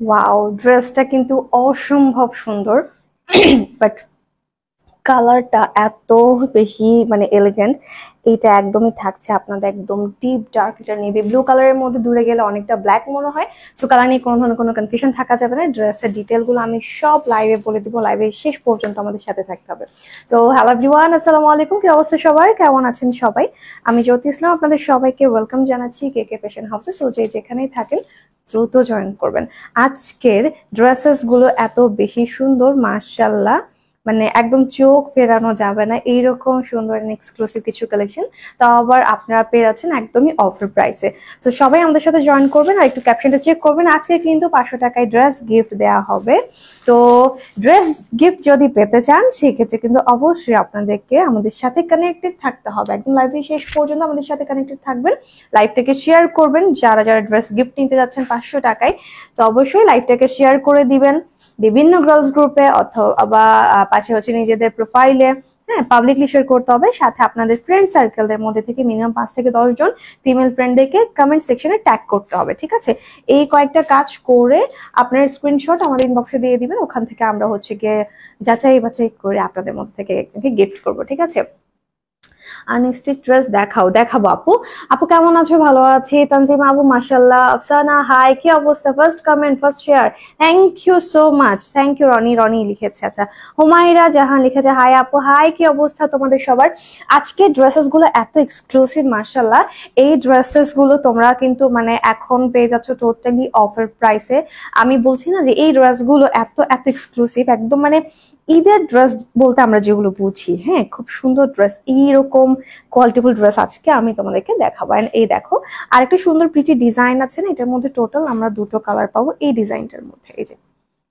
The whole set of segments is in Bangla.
ওয়াও, ড্রেসটা কিন্তু অসম্ভব সুন্দর। বাট কালারটা এত বেশি মানে এলিগেন্ট, এটা একদমই থাকছে আপনাদের একদম ডিপ ডার্ক, এটা নেভি ব্লু কালারের মধ্যে, দূরে গেলে অনেকটা ব্ল্যাক মনে হয়। সো কালার নিয়ে কোনো ধরনের কোনো কনফিউশন থাকা যাবে না। ড্রেসের ডিটেলগুলো আমি সব লাইভে বলে দিব, লাইভে শেষ পর্যন্ত আমাদের সাথে থাকতে হবে। তো হ্যালো এভরিওয়ান, আসসালামু আলাইকুম। কি অবস্থা সবার, কেমন আছেন সবাই? আমি জ্যোতি ইসলাম আপনাদের সবাইকে ওয়েলকাম জানাচ্ছি কে কে ফ্যাশন হাউসে। সো যেখানেই থাকেন দ্রুত জয়েন করবেন। আজকের ড্রেসেস গুলো এত বেশি সুন্দর, মাশাআল্লাহ, মানে একদম চোখ ফেরানো যাবে না, এইরকম সুন্দর এক্সক্লুসিভ কিছু কালেকশন। তাও আবার আপনারা পেয়ে যাচ্ছেন একদমই অফার প্রাইসে। তো সবাই আমাদের সাথে জয়েন করবেন আর একটু ক্যাপশনটা চেক করবেন। আজকে কিন্তু 500 টাকায় ড্রেস গিফট দেওয়া হবে। তো ড্রেস গিফট যদি পেতে চান সেক্ষেত্রে কিন্তু অবশ্যই আপনাদেরকে আমাদের সাথে কানেক্টেড থাকতে হবে, একদম লাইভে শেষ পর্যন্ত আমাদের সাথে কানেক্টেড থাকবেন। লাইভটাকে শেয়ার করবেন, যারা যারা ড্রেস গিফট নিতে যাচ্ছেন 500 টাকায়, তো অবশ্যই লাইভটাকে শেয়ার করে দিবেন বিভিন্ন গার্লস গ্রুপে অথবা পাশে হচ্ছে নিজেদের প্রোফাইলে। হ্যাঁ, পাবলিকলি শেয়ার করতে হবে। সাথে আপনাদের ফ্রেন্ড সার্কেলের মধ্যে থেকে মিনিমাম 5 থেকে 10 জন ফিমেল ফ্রেন্ডদেরকে কমেন্ট সেকশনে ট্যাগ করতে হবে, ঠিক আছে? এই কয়েকটা কাজ করে আপনার স্ক্রিনশট আমাদের ইনবক্সে দিয়ে দিবেন, ওখান থেকে আমরা হচ্ছে গিয়ে যাচাই বাছাই করে আপনাদের মধ্যে থেকে একজনকে গিফট করবো, ঠিক আছে? আনস্টিচ ড্রেস দেখাবো। আপু আপু কেমন আছো? ভালো আছি। তানজিমা আপু মাশাআল্লাহ। আফসানা হাই, কি অবস্থা? First comment, first share, thank you so much. Thank you. Roni লিখেছে। আচ্ছা, হুমায়রা জাহান লিখেছে হাই আপু। হাই, কি অবস্থা তোমাদের সবার? আজকে ড্রেসেস গুলো এত এক্সক্লুসিভ মাশাআল্লাহ। এই ড্রেসেস গুলো তোমরা কিন্তু মানে এখন পেয়ে যাচ্ছ টোটালি অফার প্রাইসে। আমি বলছি না যে এই ড্রেস গুলো এত এত এক্সক্লুসিভ, একদম মানে ঈদের ড্রেস বলতে আমরা যেগুলো বুঝি, হ্যাঁ, খুব সুন্দর ড্রেস, এইরকম কোয়ালিটিফুল ড্রেস আজকে আমি তোমাদেরকে দেখাবো। এন্ড এই দেখো আরেকটা সুন্দর প্রিটি ডিজাইন আছে না, এটার মধ্যে টোটাল আমরা দুটো কালার পাবো। এই ডিজাইনটার মধ্যে, এই যে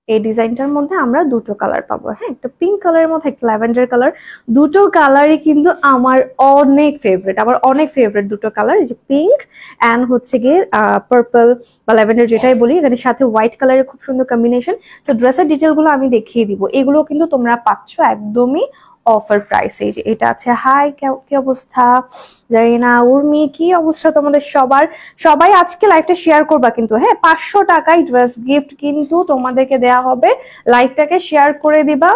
এই ডিজাইনটার মধ্যে আমরা দুটো কালার পাবো। হ্যাঁ, একটা পিঙ্ক কালারের মধ্যে, একটা ল্যাভেন্ডার কালার। দুটো কালারই কিন্তু আমার অনেক ফেভারিট, আমার অনেক ফেভারিট দুটো কালার। এই যে পিঙ্ক অ্যান্ড হচ্ছে গিয়ে পার্পল বা ল্যাভেন্ডার যেটাই বলি, এখানে সাথে হোয়াইট কালারের খুব সুন্দর কম্বিনেশন। সো ড্রেসের ডিটেলগুলো আমি দেখিয়ে দিব। এগুলো কিন্তু তোমরা পাচ্ছ একদমই অফার প্রাইস। এই যে এটা আছে। হাই, কি অবস্থা? জারিনা, উর্মি, কি অবস্থা তোমাদের সবার? সবাই আজকে লাইভটা শেয়ার করবা কিন্তু, হ্যাঁ, 500 টাকায় ড্রেস গিফট কিন্তু তোমাদেরকে দেয়া হবে। লাইভটাকে শেয়ার করে দিবা,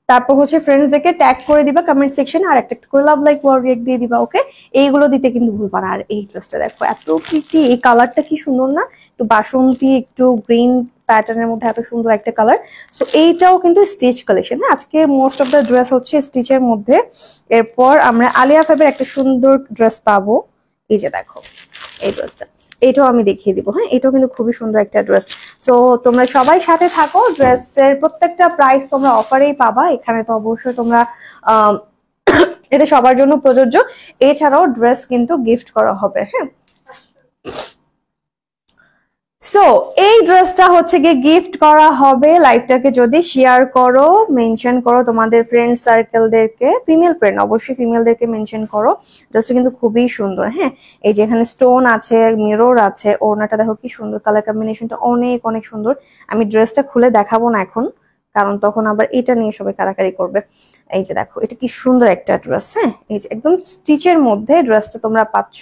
তারপর হচ্ছে ফ্রেন্ডসদেরকে ট্যাগ করে দিবা কমেন্ট সেকশনে, আর একটা করে লাভ লাইক ওয়াও রিয়েক্ট দিয়ে দিবা। ওকে, এইগুলো দিতে কিন্তু ভুলবা না। আর এই ড্রেসটা দেখো, এত প্রিটি, এই কালারটা কি সুন্দর না? একটু বাসন্তী, একটু গ্রিন প্যাটার্নের মধ্যে এত সুন্দর একটা কালার। সো এইটাও কিন্তু স্টিচ কালেকশন। হ্যাঁ, আজকে মোস্ট অফ দ্য ড্রেস হচ্ছে স্টিচের মধ্যে। এরপর আমরা আলিয়া ফাবের একটা সুন্দর ড্রেস পাবো। এই যে দেখো এই ড্রেসটা, এটাও আমি দেখিয়ে দিব। হ্যাঁ, এটাও কিন্তু খুবই সুন্দর একটা ড্রেস। সো তোমরা সবাই সাথে থাকো। ড্রেসের প্রত্যেকটা প্রাইস তোমরা অফারেই পাবা। এখানে তো অবশ্যই তোমরা এটা সবার জন্য প্রযোজ্য। এছাড়াও ড্রেস কিন্তু গিফট করা হবে। হ্যাঁ, সো এই ড্রেসটা হচ্ছে গিয়ে গিফট করা হবে। লাইভটাকে যদি শেয়ার করো, মেনশন করো তোমাদের ফ্রেন্ড সার্কেলদেরকে, ফিমেল ফ্রেন্ড অবশ্যই ফিমেলদেরকে মেনশন করো। ড্রেসটা কিন্তু খুবই সুন্দর। হ্যাঁ, এই যে এখানে স্টোন আছে, মিরর আছে, ওড়নাটা দেখো কি সুন্দর, কালার কম্বিনেশনটা অনেক অনেক সুন্দর। আমি ড্রেসটা খুলে দেখাবো না এখন, কারণ তখন আবার এটা নিয়ে সবাই কারাকারি করবে। এই যে দেখো এটা কি সুন্দর একটা ড্রেস। হ্যাঁ, এই যে একদম স্টিচের মধ্যে ড্রেসটা তোমরা পাচ্ছ।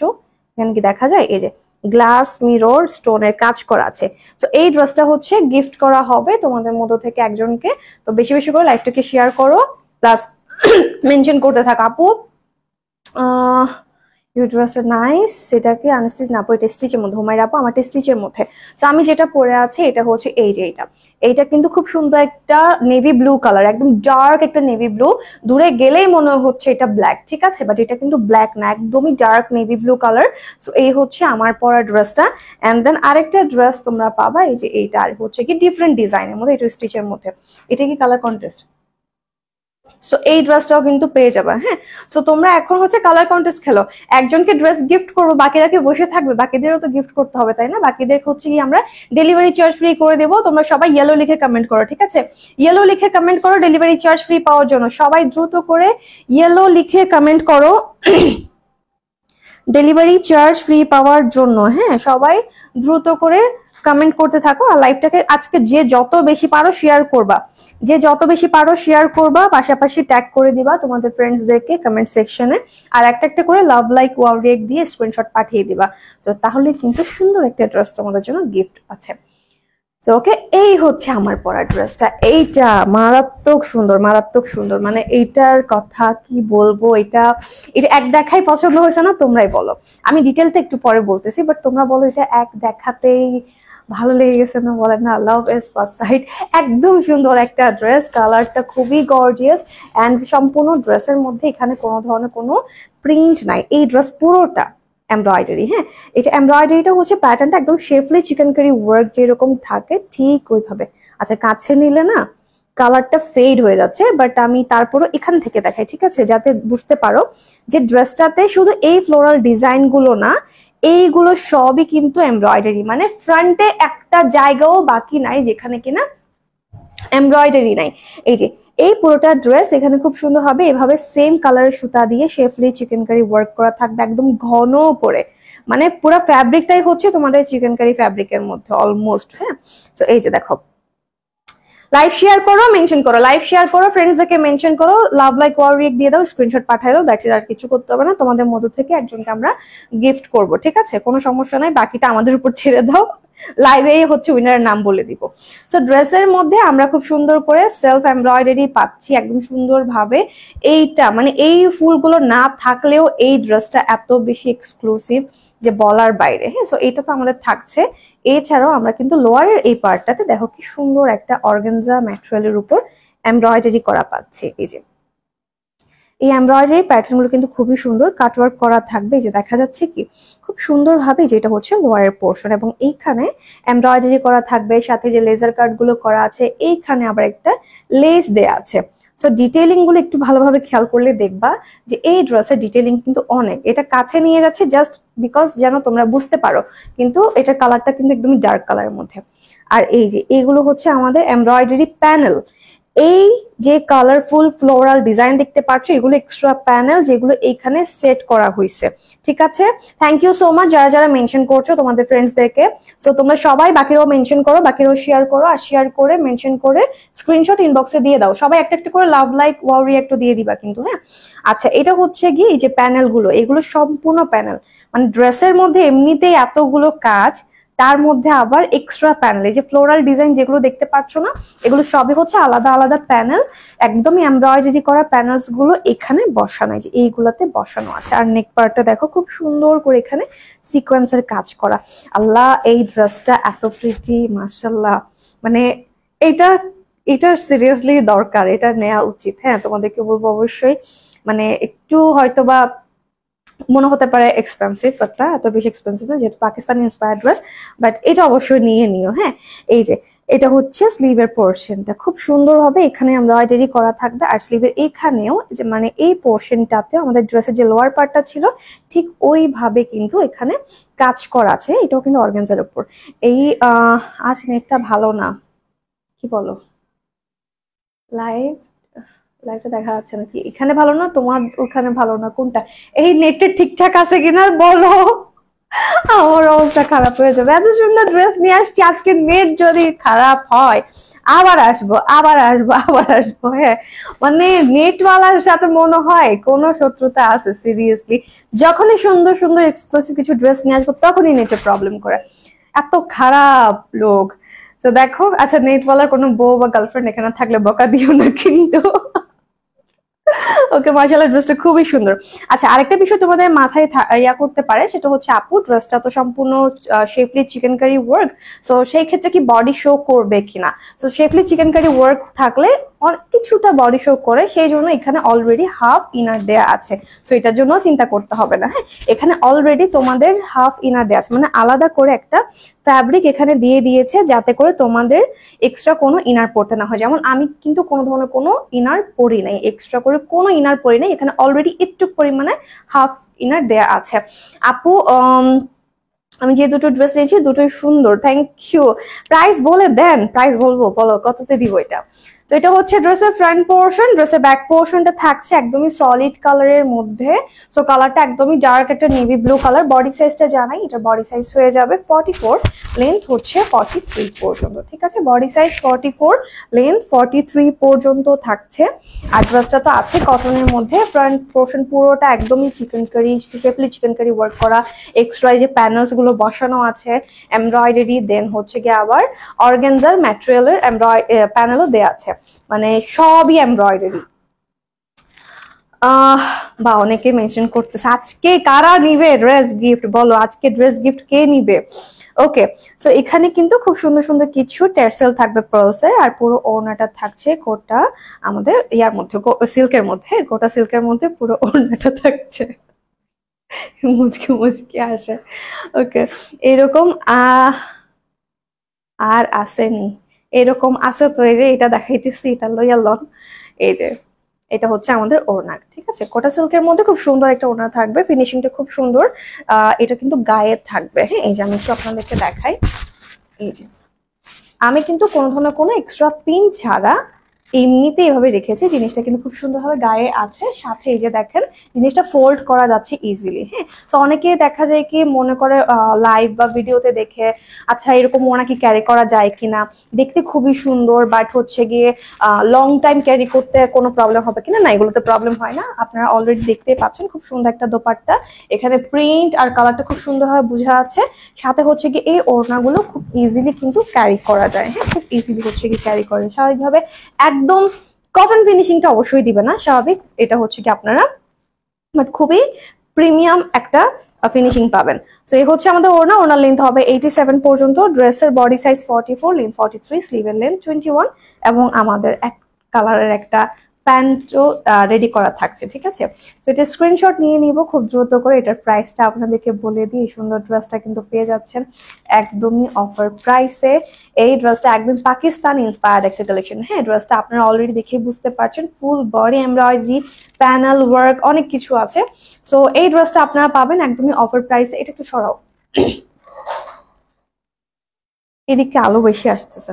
এখানে কি দেখা যায়? এই যে গ্লাস মিরর স্টোনের কাজ করা আছে। তো এই ড্রেসটা হচ্ছে গিফট করা হবে তোমাদের মধ্য থেকে একজনকে। তো বেশি বেশি করে লাইভটাকে শেয়ার করো, প্লাস মেনশন করতে থাক। আপু ইউর ড্রেসটা নাইস, সেটা কি আনস্টিচ না? এটা স্টিচের মধ্যে। হুমায়রা আপু আমার স্টিচের মধ্যে। তো আমি যেটা পরে আছি এটা হচ্ছে এই যে এইটা কিন্তু খুব সুন্দর একটা নেভি ব্লু কালার, একদম ডার্ক একটা নেভি ব্লু। দূরে গেলেই মনে হচ্ছে এটা ব্ল্যাক, ঠিক আছে? বাট এটা কিন্তু ব্ল্যাক না, একদমই dark navy blue colour. So এই হচ্ছে আমার পরা ড্রেসটা। অ্যান্ড দেন আরেকটা ড্রেস তোমরা পাবা, এই যে এইটা, আর হচ্ছে কি ডিফারেন্ট ডিজাইনের মধ্যে, এটা স্টিচের মধ্যে। এটা কি কালার কন্টেস্ট? সো এই ড্রেসটাও কিন্তু পেয়ে যাবে। হ্যাঁ, সো তোমরা এখন হচ্ছে কালার কন্টেস্ট খেলো। একজনকে ড্রেস গিফট করবো, বাকিরা কি বসে থাকবে? বাকিদেরও তো গিফট করতে হবে, তাই না? বাকিদের হচ্ছে কি আমরা ডেলিভারি চার্জ ফ্রি করে দেবো। তোমরা সবাই ইয়েলো লিখে কমেন্ট করো, ঠিক আছে? ইয়েলো লিখে কমেন্ট করো ডেলিভারি চার্জ ফ্রি পাওয়ার জন্য। সবাই দ্রুত করে ইয়েলো লিখে কমেন্ট করো ডেলিভারি চার্জ ফ্রি পাওয়ার জন্য। হ্যাঁ, সবাই দ্রুত করে কমেন্ট করতে থাকো। আর লাইভটাকে আজকে যে যত বেশি পারো শেয়ার করবা, পাশাপাশি ট্যাগ করে দিবা তোমাদের ফ্রেন্ডসদেরকে কমেন্ট সেকশনে, আর একটা একটা করে লাভ লাইক ওয়াও রিয়েক্ট দিয়ে স্ক্রিনশট পাঠিয়ে দিবা। তো তাহলে কিন্তু সুন্দর একটা ড্রেস তোমাদের জন্য গিফট আছে। সো ওকে, এই হচ্ছে আমার পরা ড্রেসটা। এইটা মারাত্মক সুন্দর, মারাত্মক সুন্দর, মানে এইটার কথা কি বলবো, এটা এটা এক দেখাই পছন্দ হয়েছে না? তোমরাই বলো, আমি ডিটেলটা একটু পরে বলতেছি, বাট তোমরা বলো এটা এক দেখাতেই ভালো লেগে গেছে না? বলে না, লাভ এজ ফার্স্ট সাইট। একদম সুন্দর একটা ড্রেস, কালারটা খুবই গর্জিয়াস, অ্যান্ড সম্পূর্ণ ড্রেসের মধ্যে এখানে কোনো ধরনের কোনো প্রিন্ট নাই। এই ড্রেস পুরোটা এমব্রয়ডারি। হ্যাঁ, এটা এমব্রয়ডারিটা হচ্ছে প্যাটার্নটা একদম শেফলি চিকেন কারি ওয়ার্ক যেরকম থাকে ঠিক ওইভাবে। আচ্ছা, কাছে নিলে না কালারটা ফেড হয়ে যাচ্ছে, বাট আমি তারপরও এখান থেকে দেখাই, ঠিক আছে, যাতে বুঝতে পারো যে ড্রেসটাতে শুধু এই ফ্লোরাল ডিজাইন গুলো না, এইগুলো সবই কিন্তু এমব্রয়ডারি, মানে ফ্রন্টে একটা জায়গাও বাকি নাই যেখানে কিনা এমব্রয়ডারি নাই। এই যে এই পুরোটা ড্রেস এখানে খুব সুন্দর হবে, এভাবে সেম কালারের সুতা দিয়ে শেফলি চিকেন কারি ওয়ার্ক করা থাকবে একদম ঘন করে, মানে পুরো ফ্যাব্রিকটাই হচ্ছে তোমাদের চিকেন কারি ফ্যাব্রিকের মধ্যে অলমোস্ট। হ্যাঁ, তো এই যে দেখো, লাইভ শেয়ার করো, মেনশন করো, লাইভ শেয়ার করো, ফ্রেন্ডসদেরকে মেনশন করো, লাভ লাইক ওয়াও রিয়েক্ট দিয়ে দাও, স্ক্রিনশট পাঠিয়ে দাও, দ্যাটস ইট, আর কিছু করতে হবে না। তোমাদের মধ্য থেকে একজনকে আমরা গিফট করব, ঠিক আছে, কোনো সমস্যা নাই, বাকিটা আমাদের উপর ছেড়ে দাও, লাইভে হচ্ছে উইনারের নাম বলে দিব। সো ড্রেসের মধ্যে আমরা খুব সুন্দর করে সেলফ এমব্রয়ডারি পাচ্ছি একদম সুন্দর ভাবে। এইটা মানে এই ফুলগুলো না থাকলেও এই ড্রেসটা এত বেশি এক্সক্লুসিভ যে বলার বাইরে। হ্যাঁ, সো এইটা তো আমাদের থাকছে। এছাড়াও আমরা কিন্তু লোয়ারের এই পার্টটাতে দেখো কি সুন্দর একটা অর্গানজা ম্যাটেরিয়ালের উপর এমব্রয়ডারি করা পাচ্ছি। এই যে এই এমব্রয়ডারি প্যাটার্ন গুলো কিন্তু খুবই সুন্দর, কাটওয়ার্ক করা থাকবে, যে দেখা যাচ্ছে কি খুব সুন্দর ভাবে, যেটা হচ্ছে লোয়ারের পোর্শন, এবং এইখানে এমব্রয়ডারি করা থাকবে, সাথে যে লেজার কাট গুলো করা আছে, এইখানে আবার একটা লেস দেয়া আছে। সো ডিটেইলিং গুলো একটু ভালোভাবে খেয়াল করলে দেখবা যে এই ড্রেসের ডিটেইলিং কিন্তু অনেক। এটা কাছে নিয়ে যাচ্ছে জাস্ট বিকজ যেন তোমরা বুঝতে পারো, কিন্তু এটার কালারটা কিন্তু একদমই ডার্ক কালারের মধ্যে। আর এই যে এগুলো হচ্ছে আমাদের এমব্রয়ডারি প্যানেল। এই যে কালারফুল ফ্লোরাল ডিজাইন দেখতে পাচ্ছ, এগুলো এক্সট্রা প্যানেল যেগুলো এইখানে সেট করা হয়েছে, ঠিক আছে। থ্যাংক ইউ সো মাচ যারা যারা মেনশন করছো তোমাদের ফ্রেন্ডসদেরকে। সো তোমরা সবাই বাকিরাও মেনশন করো, বাকিরাও শেয়ার করো, আর শেয়ার করে মেনশন করে স্ক্রিনশট ইনবক্সে দিয়ে দাও। সবাই একটা একটা করে লাভ লাইক ওয়াও রিঅ্যাক্ট দিয়ে দিবা কিন্তু। হ্যাঁ, আচ্ছা, এটা হচ্ছে গিয়ে এই যে প্যানেল গুলো, এগুলো সম্পূর্ণ প্যানেল, মানে ড্রেসের মধ্যে এমনিতেই এতগুলো কাজ, তার মধ্যে আবার এক্সট্রা প্যানেল, এই যে ফ্লোরাল ডিজাইন যেগুলো দেখতে পাচ্ছ না, এগুলো সবই হচ্ছে আলাদা আলাদা প্যানেল, একদমই এমব্রয়ডারি করা প্যানেলস গুলো এখানে বসানো, যে এইগুলাতে বসানো আছে। আর নেক পার্টটা দেখো খুব সুন্দর করে এখানে সিকোয়েন্সের কাজ করা। আল্লাহ, এই ড্রেসটা এত প্রিটি, মাশাআল্লাহ, মানে এটা এটা সিরিয়াসলি দরকার, এটা নেওয়া উচিত। হ্যাঁ, তোমাদেরকে বলবো অবশ্যই, মানে একটু হয়তোবা মনে হতে পারে এক্সপেন্সিভ, বাট না, এত বেশি এক্সপেন্সিভ না, যেহেতু পাকিস্তানি ইন্সপায়ার্ড ড্রেস, বাট এটা অবশ্যই নিয়ে নিও। হ্যাঁ, এই যে এটা হচ্ছে স্লিভের পোর্শনটা, খুব সুন্দর হবে এখানে এমব্রয়ডারি করা থাকবে, আর স্লিভের এখানেও যে মানে এই পোর্শনটাতে আমাদের ড্রেসের যে লোয়ার পার্টটা ছিল ঠিক ওইভাবে কিন্তু এখানে কাজ করা আছে। এটাও কিন্তু অর্গানজার উপর। এই আজ নেটটা ভালো না, কি বলো? লাইভ লাইভটা দেখা যাচ্ছে নাকি? এখানে ভালো না, তোমার ওখানে ভালো না, কোনটা? এই নেটটা ঠিকঠাক আছে কিনা বলো, আমার অবস্থা খারাপ হয়ে যাবে। এত সুন্দর ড্রেস নিয়ে আসছি, আজকে নেট যদি খারাপ হয় আবার আসবো, আবার আসবো, আবার আসবো। হ্যাঁ, মানে নেটওয়ালার সাথে মনে হয় কোনো শত্রুতা আছে সিরিয়াসলি। যখনই সুন্দর সুন্দর এক্সক্লুসিভ কিছু ড্রেস নিয়ে আসবো তখনই নেটে প্রবলেম করে, এত খারাপ লোক। তো দেখো, আচ্ছা, নেটওয়ালার কোনো বউ বা গার্লফ্রেন্ড এখানে থাকলে বকা দিও না কিন্তু। ওকে, মার্শাল্লাহ, ড্রেসটা খুবই সুন্দর। আচ্ছা, আরেকটা বিষয় তোমাদের মাথায় ইয়া করতে পারে, সেটা হচ্ছে আপু ড্রেসটা তো সম্পূর্ণ শেফলি চিকেন কারি ওয়ার্ক, সো সেই ক্ষেত্রে কি বডি শো করবে কিনা? তো শেফলি চিকেন কারি ওয়ার্ক থাকলে কিছুটা বডি শো করে, সেই জন্য এখানে অলরেডি হাফ ইনার দেয়া আছে, সো এটার জন্য চিন্তা করতে হবে না। হ্যাঁ, এখানে অলরেডি তোমাদের হাফ ইনার দেয়া আছে, মানে আলাদা করে একটা ফ্যাব্রিক এখানে দিয়ে দিয়েছে যাতে করে তোমাদের এক্সট্রা কোনো ইনার পরতে না হয়। যেমন আমি কিন্তু কোনো ধরনের কোনো ইনার পরি নাই, এক্সট্রা করে কোনো ইনার পরি নাই, এখানে অলরেডি একটু পরিমাণে হাফ ইনার দেয়া আছে। আপু, আমি যে দুটো ড্রেস নিয়েছি দুটোই সুন্দর, থ্যাংক ইউ। প্রাইস বলে দেন, প্রাইস বলবো, বলো কততে দিব এটা? তো এটা হচ্ছে ড্রেসের ফ্রন্ট পোর্শন। ড্রেসের ব্যাক পোর্শনটা থাকছে একদমই সলিড কালারের মধ্যে। সো কালারটা একদমই ডার্ক একটা নেভি ব্লু কালার। বডি সাইজটা জানাই, এটা বডি সাইজ হয়ে যাবে 44, লেন্থ হচ্ছে 43 পর্যন্ত। ঠিক আছে, বডি সাইজ 44, লেন্থ 43 পর্যন্ত থাকছে। আর ড্রেসটা তো আছে কটনের মধ্যে। ফ্রন্ট পোর্শন পুরোটা একদমই chicken curry, specially chicken curry work করা, এক্সট্রা যে প্যানেলস গুলো বসানো আছে, এমব্রয়ডারি, দেন হচ্ছে গিয়ে আবার অর্গানজার ম্যাটেরিয়ালের প্যানেলও দেয়া আছে, মানে সবই এমব্রয়ডারি। বা অনেকে মেনশন করতেছে আজকে কারা নিবে ড্রেস গিফট, বলো আজকে ড্রেস গিফট কে নিবে? ওকে, সো এখানে কিন্তু খুব সুন্দর সুন্দর কিছু টেরসেল থাকবে পার্লসের, আর পুরো ওড়নাটা থাকছে গোটা আমাদের ইয়ার মধ্যে, সিল্কের মধ্যে, গোটা সিল্কের মধ্যে পুরো ওড়নাটা থাকছে। মুচকি মুচকি আসে। ওকে, এরকম আর আসেনি, এরকম আছে তো, এই যে এটা দেখাইতেছি, এটা লইয়া লন। এই যে এটা হচ্ছে আমাদের ওড়না। ঠিক আছে, কোটা সিল্কের মধ্যে খুব সুন্দর একটা ওড়না থাকবে, ফিনিশিংটা খুব সুন্দর। এটা কিন্তু গায়ে থাকবে। হ্যাঁ, এই যে আমি একটু আপনাদেরকে দেখাই। এই যে আমি কিন্তু কোনো ধরনের কোনো এক্সট্রা পিন ছাড়া এমনিতে এভাবে রেখেছি, জিনিসটা কিন্তু খুব সুন্দরভাবে গায়ে আছে। সাথে এই যে দেখেন জিনিসটা ফোল্ড করা যাচ্ছে ইজিলি। হ্যাঁ, তো অনেকে দেখা যায় কি মনে করে লাইভ বা ভিডিওতে দেখে আচ্ছা এরকম ওনা কি ক্যারি করা যায় কিনা, দেখতে খুবই সুন্দর, বাট হচ্ছে গিয়ে লং টাইম ক্যারি করতে কোনো প্রবলেম হবে কিনা। না, এগুলোতে প্রবলেম হয় না। আপনারা অলরেডি দেখতেই পাচ্ছেন খুব সুন্দর একটা দোপাট্টা, এখানে প্রিন্ট আর কালারটা খুব সুন্দরভাবে বোঝা আছে। সাথে হচ্ছে কি এই ওড়নাগুলো খুব ইজিলি কিন্তু ক্যারি করা যায়। হ্যাঁ, খুব ইজিলি হচ্ছে কি ক্যারি করে স্বাভাবিকভাবে। একদম কটন ফিনিশিংটা অবশ্যই দিবে না, স্বাভাবিক। এটা হচ্ছে কি আপনারা বাট খুবই প্রিমিয়াম একটা ফিনিশিং পাবেন। সো এই হচ্ছে আমাদের ওড়না। ওড়নার লেন্থ হবে 87 পর্যন্ত, ড্রেসের বডি সাইজ 44, লেন্থ 43, স্লিভের লেন্থ 21, এবং আমাদের এক কালারের একটা প্যান্টও রেডি করা থাকছে। ঠিক আছে, তো এটা স্ক্রিনশট নিয়ে নিব খুব দ্রুত করে। এটার প্রাইসটা আপনাদেরকে বলে দিই। এই সুন্দর ড্রেসটা কিন্তু পেয়ে যাচ্ছেন একদমই অফার প্রাইসে। এই ড্রেসটা একদম পাকিস্তান ইন্সপায়ার্ড একটা কালেকশন। হ্যাঁ, ড্রেসটা আপনারা অলরেডি দেখে বুঝতে পারছেন, full body embroidery, panel work, অনেক কিছু আছে। সো এই ড্রেসটা আপনারা পাবেন একদমই অফার প্রাইসে। এটা একটু সরাও, এদিকে আলো বেশি আসতেছে।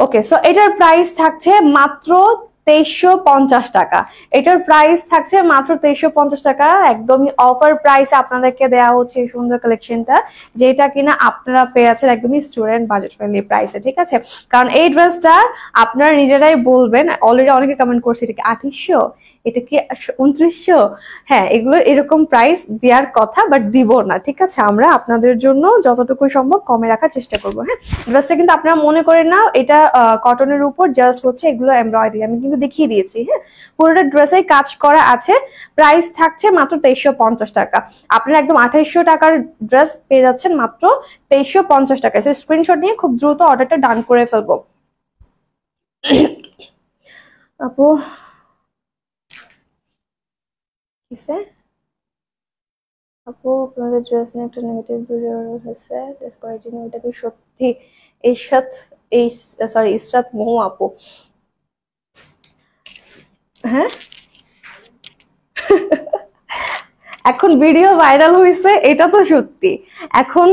ওকে, সো এটার প্রাইস থাকছে মাত্র 2350 টাকা। এটার প্রাইস থাকছে মাত্র 2350 টাকা, একদমই অফার প্রাইসে আপনাদেরকে দেওয়া হচ্ছে এই সুন্দর কালেকশনটা, যেটা কিনা আপনারা পেয়েছেন একদমই স্টুডেন্ট বাজেট ফ্রেন্ডলি প্রাইসে। ঠিক আছে, কারণ এই ড্রেসটা আপনারা নিজেরাই বলবেন, অলরেডি অনেকে কমেন্ট করছে এটা কি 2800, এটা কি 2900। হ্যাঁ, এগুলো এরকম প্রাইস দেওয়ার কথা, বাট দিব না। ঠিক আছে, আমরা আপনাদের জন্য যতটুকু সম্ভব কমে রাখার চেষ্টা করবো। হ্যাঁ, ড্রেসটা কিন্তু আপনারা মনে করেন না এটা কটনের উপর জাস্ট হচ্ছে এগুলো এমব্রয়ডারি, আমি কিন্তু দেখিয়ে দিয়েছি। হ্যাঁ, পুরোটা ড্রেসে কাজ করা আছে। প্রাইস থাকছে মাত্র 2350 টাকা। আপনারা একদম 2800 টাকার ড্রেস পেয়ে যাচ্ছেন মাত্র 2350 টাকায়। সো স্ক্রিনশট নিয়ে খুব দ্রুত অর্ডারটা ডান করে ফেলবো। আপু কিসে আপু আপনাদের ড্রেস নিয়ে একটা নেগেটিভ ভিডিও হয়েছে, ড্রেস কোয়ালিটি নিয়ে, ওটা কি সত্যি? ইশরাত, এই সরি ইশরাত মৌ আপু। হ্যাঁ, এখন ভিডিও ভাইরাল হয়েছে, এটা তো সত্যি। এখন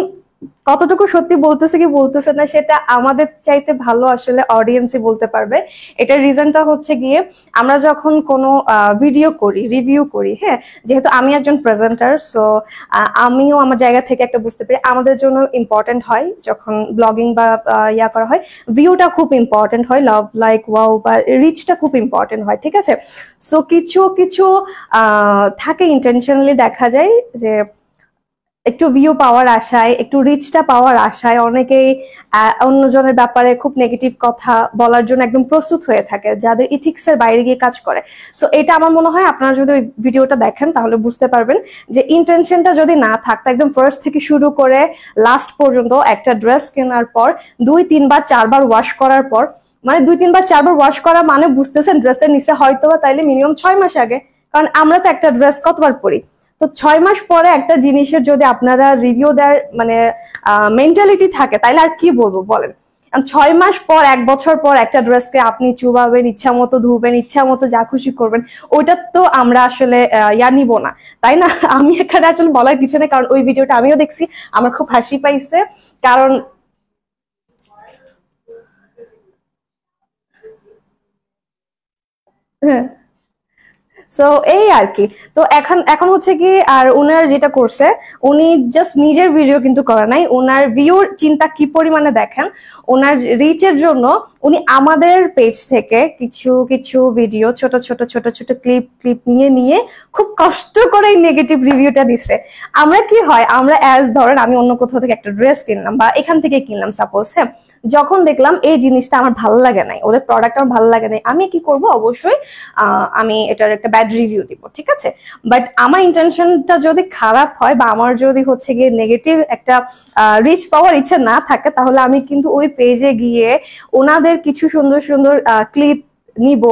কতটুকু সত্যি বলতেছে কি বলতেছে না সেটা আমাদের চাইতে ভালো আসলে অডিয়েন্সই বলতে পারবে। এটার রিজনটা হচ্ছে গিয়ে আমরা যখন কোনো ভিডিও করি, রিভিউ করি, হ্যাঁ, যেহেতু আমি একজন প্রেজেন্টার, সো আমিও আমার জায়গা থেকে একটা বুঝতে পারি আমাদের জন্য ইম্পর্টেন্ট হয় যখন ব্লগিং বা ইয়া করা হয়, ভিউটা খুব ইম্পর্টেন্ট হয়, লাভ লাইক ওয়াও বা রিচটা খুব ইম্পর্টেন্ট হয়। ঠিক আছে, সো কিছু কিছু থাকে ইন্টেনশনালি, দেখা যায় যে একটু ভিউ পাওয়ার আশায়, একটু রিচটা পাওয়ার আশায় অনেকেই অন্যজনের ব্যাপারে খুব নেগেটিভ কথা বলার জন্য একদম প্রস্তুত হয়ে থাকে, যাদের ইথিক্সের বাইরে গিয়ে কাজ করে। সো এটা আমার মনে হয় আপনারা যদি ওই ভিডিওটা দেখেন তাহলে বুঝতে পারবেন যে ইন্টেনশনটা যদি না থাকতো, একদম ফার্স্ট থেকে শুরু করে লাস্ট পর্যন্ত একটা ড্রেস কেনার পর 2-3 বার 4 বার ওয়াশ করার পর, মানে 2-3 বার 4 বার ওয়াশ করা মানে বুঝতেছেন ড্রেসটা নিচে হয়তো বা তাইলে মিনিমাম 6 মাস আগে, কারণ আমরা তো একটা ড্রেস কতবার পরি। তো 6 মাস পরে একটা জিনিসের যদি আপনারা রিভিউ দেওয়ার মানে মেন্টালিটি থাকে, তাইলে আর কি বলবো বলেন। 6 মাস পর, 1 বছর পর একটা ড্রেসকে আপনি চুবাবেন, ইচ্ছা মতো ধুবেন, ইচ্ছা মতো যা খুশি করবেন, ওইটা তো আমরা আসলে ইয়া নিব না, তাই না? আমি এখানে আসলে বলার কিছু নেই, কারণ ওই ভিডিওটা আমিও দেখছি, আমার খুব হাসি পাইছে। কারণ হ্যাঁ, সো এই আর কি। তো এখন এখন হচ্ছে কি, আর উনার যেটা করছে, উনি জাস্ট নিজের ভিডিও কিন্তু করে নাই, উনার ভিউর চিন্তা কি পরিমাণে দেখেন। ওনার রিচের জন্য উনি আমাদের পেজ থেকে কিছু কিছু ভিডিও, ছোট ছোট ছোট ছোট ক্লিপ ক্লিপ নিয়ে নিয়ে খুব কষ্ট করে এই নেগেটিভ রিভিউটা দিছে। আমরা কি হয়, আমরা অ্যাজ ধরেন আমি অন্য কোথাও থেকে একটা ড্রেস কিনলাম বা এখান থেকে কিনলাম সাপোজ, হ্যাঁ, যখন দেখলাম এই জিনিসটা আমার ভালো লাগে নাই, ওদের প্রোডাক্ট আমার ভালো লাগে নাই, আমি কি করব, অবশ্যই আমি এটার একটা ব্যাড রিভিউ দিব, ঠিক আছে। বাট আমার ইন্টেনশনটা যদি খারাপ হয় বা আমার যদি হচ্ছে গিয়ে নেগেটিভ একটা রিচ পাওয়ার ইচ্ছা না থাকে, তাহলে আমি কিন্তু ওই পেজে গিয়ে ওনাদের কিছু সুন্দর সুন্দর ক্লিপ নিব,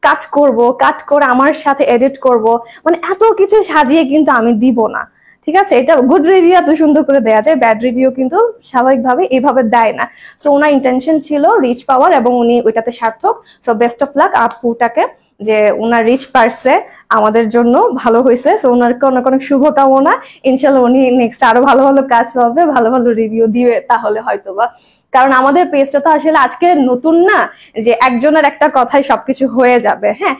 কাট করব, কাট করে আমার সাথে এডিট করব, মানে এত কিছু সাজিয়ে কিন্তু আমি দিব না, ঠিক আছে। এটা গুড রিভিউ এত সুন্দর করে দেয়া যায়, ব্যাড রিভিউ কিন্তু স্বাভাবিকভাবে এইভাবে দেয় না। সো ওনার ইন্টেনশন ছিল রিচ পাওয়ার এবং উনি ওইটাতে সার্থক। সো বেস্ট অফ লাক আপুটাকে, যে ওনার রিচ পারছে, আমাদের জন্য ভালো হয়েছে। সো ওনারকে অনেক অনেক শুভকামনা। ইনশাল্লাহ উনি নেক্সট আরো ভালো ভালো কাজ পাবে, ভালো ভালো রিভিউ দিবে তাহলে হয়তোবা। কারণ আমাদের পেজটা তো আসলে আজকে নতুন না, যে একজনের একটা কথাই সবকিছু হয়ে যাবে। হ্যাঁ,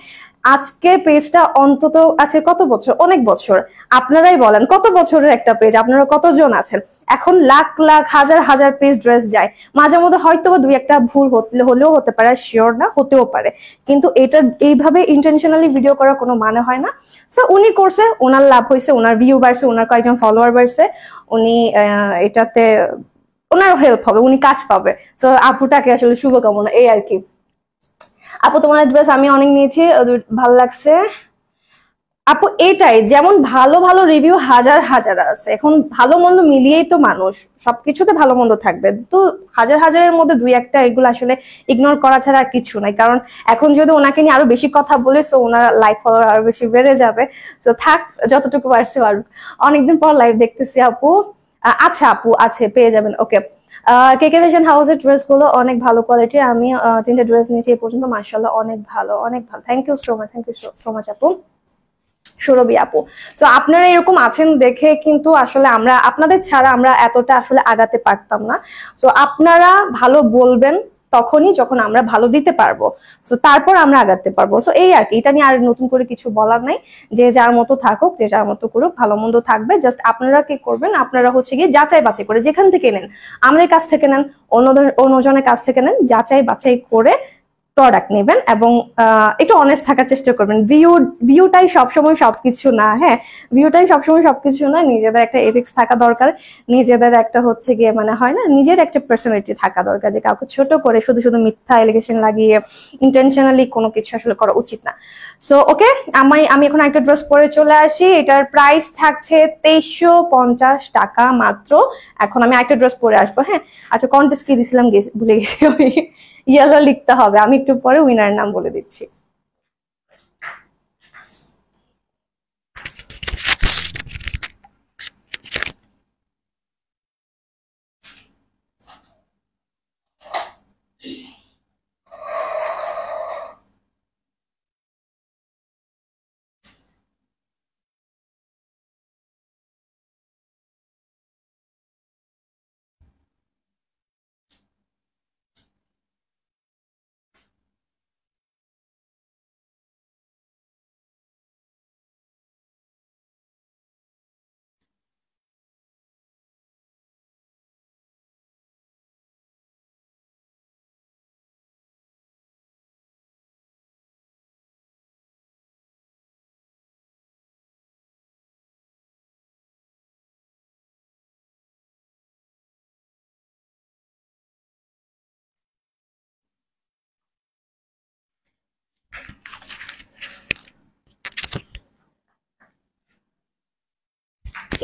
আজকে পেজটা অন্তত আছে কত বছর, অনেক বছর। আপনারাই বলেন কত বছরের একটা পেজ, আপনারা কতজন আছেন। এখন লাখ লাখ হাজার হাজার পেজ ড্রেস যায়, মাঝে মধ্যে হয়তো দুই একটা ভুল হলেও হতে পারে, শিওর না, হতেও পারে। কিন্তু এটা এইভাবে ইন্টেনশনালি ভিডিও করার কোনো মানে হয় না। সো উনি করছে, ওনার লাভ হয়েছে, ওনার ভিউ বাড়ছে, ওনার কয়েকজন ফলোয়ার বাড়ছে, উনি এটাতে ওনার হেল্প হবে, উনি কাজ পাবে। তো আপুটাকে আসলে শুভকামনা, এই আর কি। আপু তোমার ড্রেস আমি অনেক নিয়েছি, ভালো লাগছে আপু। এটাই, যেমন ভালো ভালো রিভিউ হাজার হাজার আছে, এখন ভালো মন্দ মিলিয়েই তো মানুষ, সবকিছুতে ভালো মন্দ থাকবে, তো হাজার হাজারের মধ্যে দুই একটা এগুলো আসলে ইগনোর করা ছাড়া আর কিছু নাই। কারণ এখন যদি ওনাকে নিয়ে আরো বেশি কথা বলে, সো ওনার লাইক ফলোয়ার আরো বেশি বেড়ে যাবে। তো থাক, যতটুকু পারছে পারুক। অনেকদিন পর লাইভ দেখতেছি আপু। আচ্ছা আপু, আছে, পেয়ে যাবেন, ওকে। কেকে ফ্যাশন হাউসের ড্রেস গুলো অনেক ভালো কোয়ালিটির, আমি 3টে ড্রেস নিয়েছি এই পর্যন্ত, মাশাআল্লাহ অনেক ভালো, অনেক ভালো। Thank you so much, thank you so much আপু, সুরভি আপু। তো আপনারা এরকম আছেন দেখে কিন্তু আসলে আমরা আপনাদের ছাড়া আমরা এতটা আসলে আগাতে পারতাম না। তো আপনারা ভালো বলবেন তখনই যখন আমরা ভালো দিতে পারবো, তো তারপর আমরা আগাতে পারবো। তো এই আর কি, এটা নিয়ে আর নতুন করে কিছু বলার নাই। যে যার মতো থাকুক, যে যার মতো করুক, ভালো মন্দ থাকবে। জাস্ট আপনারা কি করবেন, আপনারা হচ্ছে গিয়ে যাচাই বাছাই করে, যেখান থেকে নেন, আমাদের কাছ থেকে নেন, অন্যজনের কাছ থেকে নেন, যাচাই বাছাই করে প্রোডাক্ট নেবেন এবং একটু অনেস্ট থাকার চেষ্টা করবেন। ভিউটাই সবসময় সবকিছু না, হ্যাঁ, ভিউটাই সবসময় সবকিছু না। নিজেদের একটা এথিক্স থাকা দরকার, নিজেদের একটা হচ্ছে গিয়ে মানে হয় না, নিজের একটা পার্সোনালিটি থাকা দরকার, যে কাউকে ছোট করে শুধু শুধু মিথ্যা এলিগেশন লাগিয়ে ইন্টেনশনালি কোনো কিছু আসলে করা উচিত না। সো ওকে, আমি এখন একটা ড্রেস পরে চলে আসি, এটার প্রাইস থাকছে 2350 টাকা মাত্র। এখন আমি একটা ড্রেস পরে আসবো, হ্যাঁ। আচ্ছা, কন্টেস্ট কি দিছিলাম ভুলে গেছি আমি, ইয়েলো লিখতে হবে, আমি একটু পরে উইনার নাম বলে দিচ্ছি।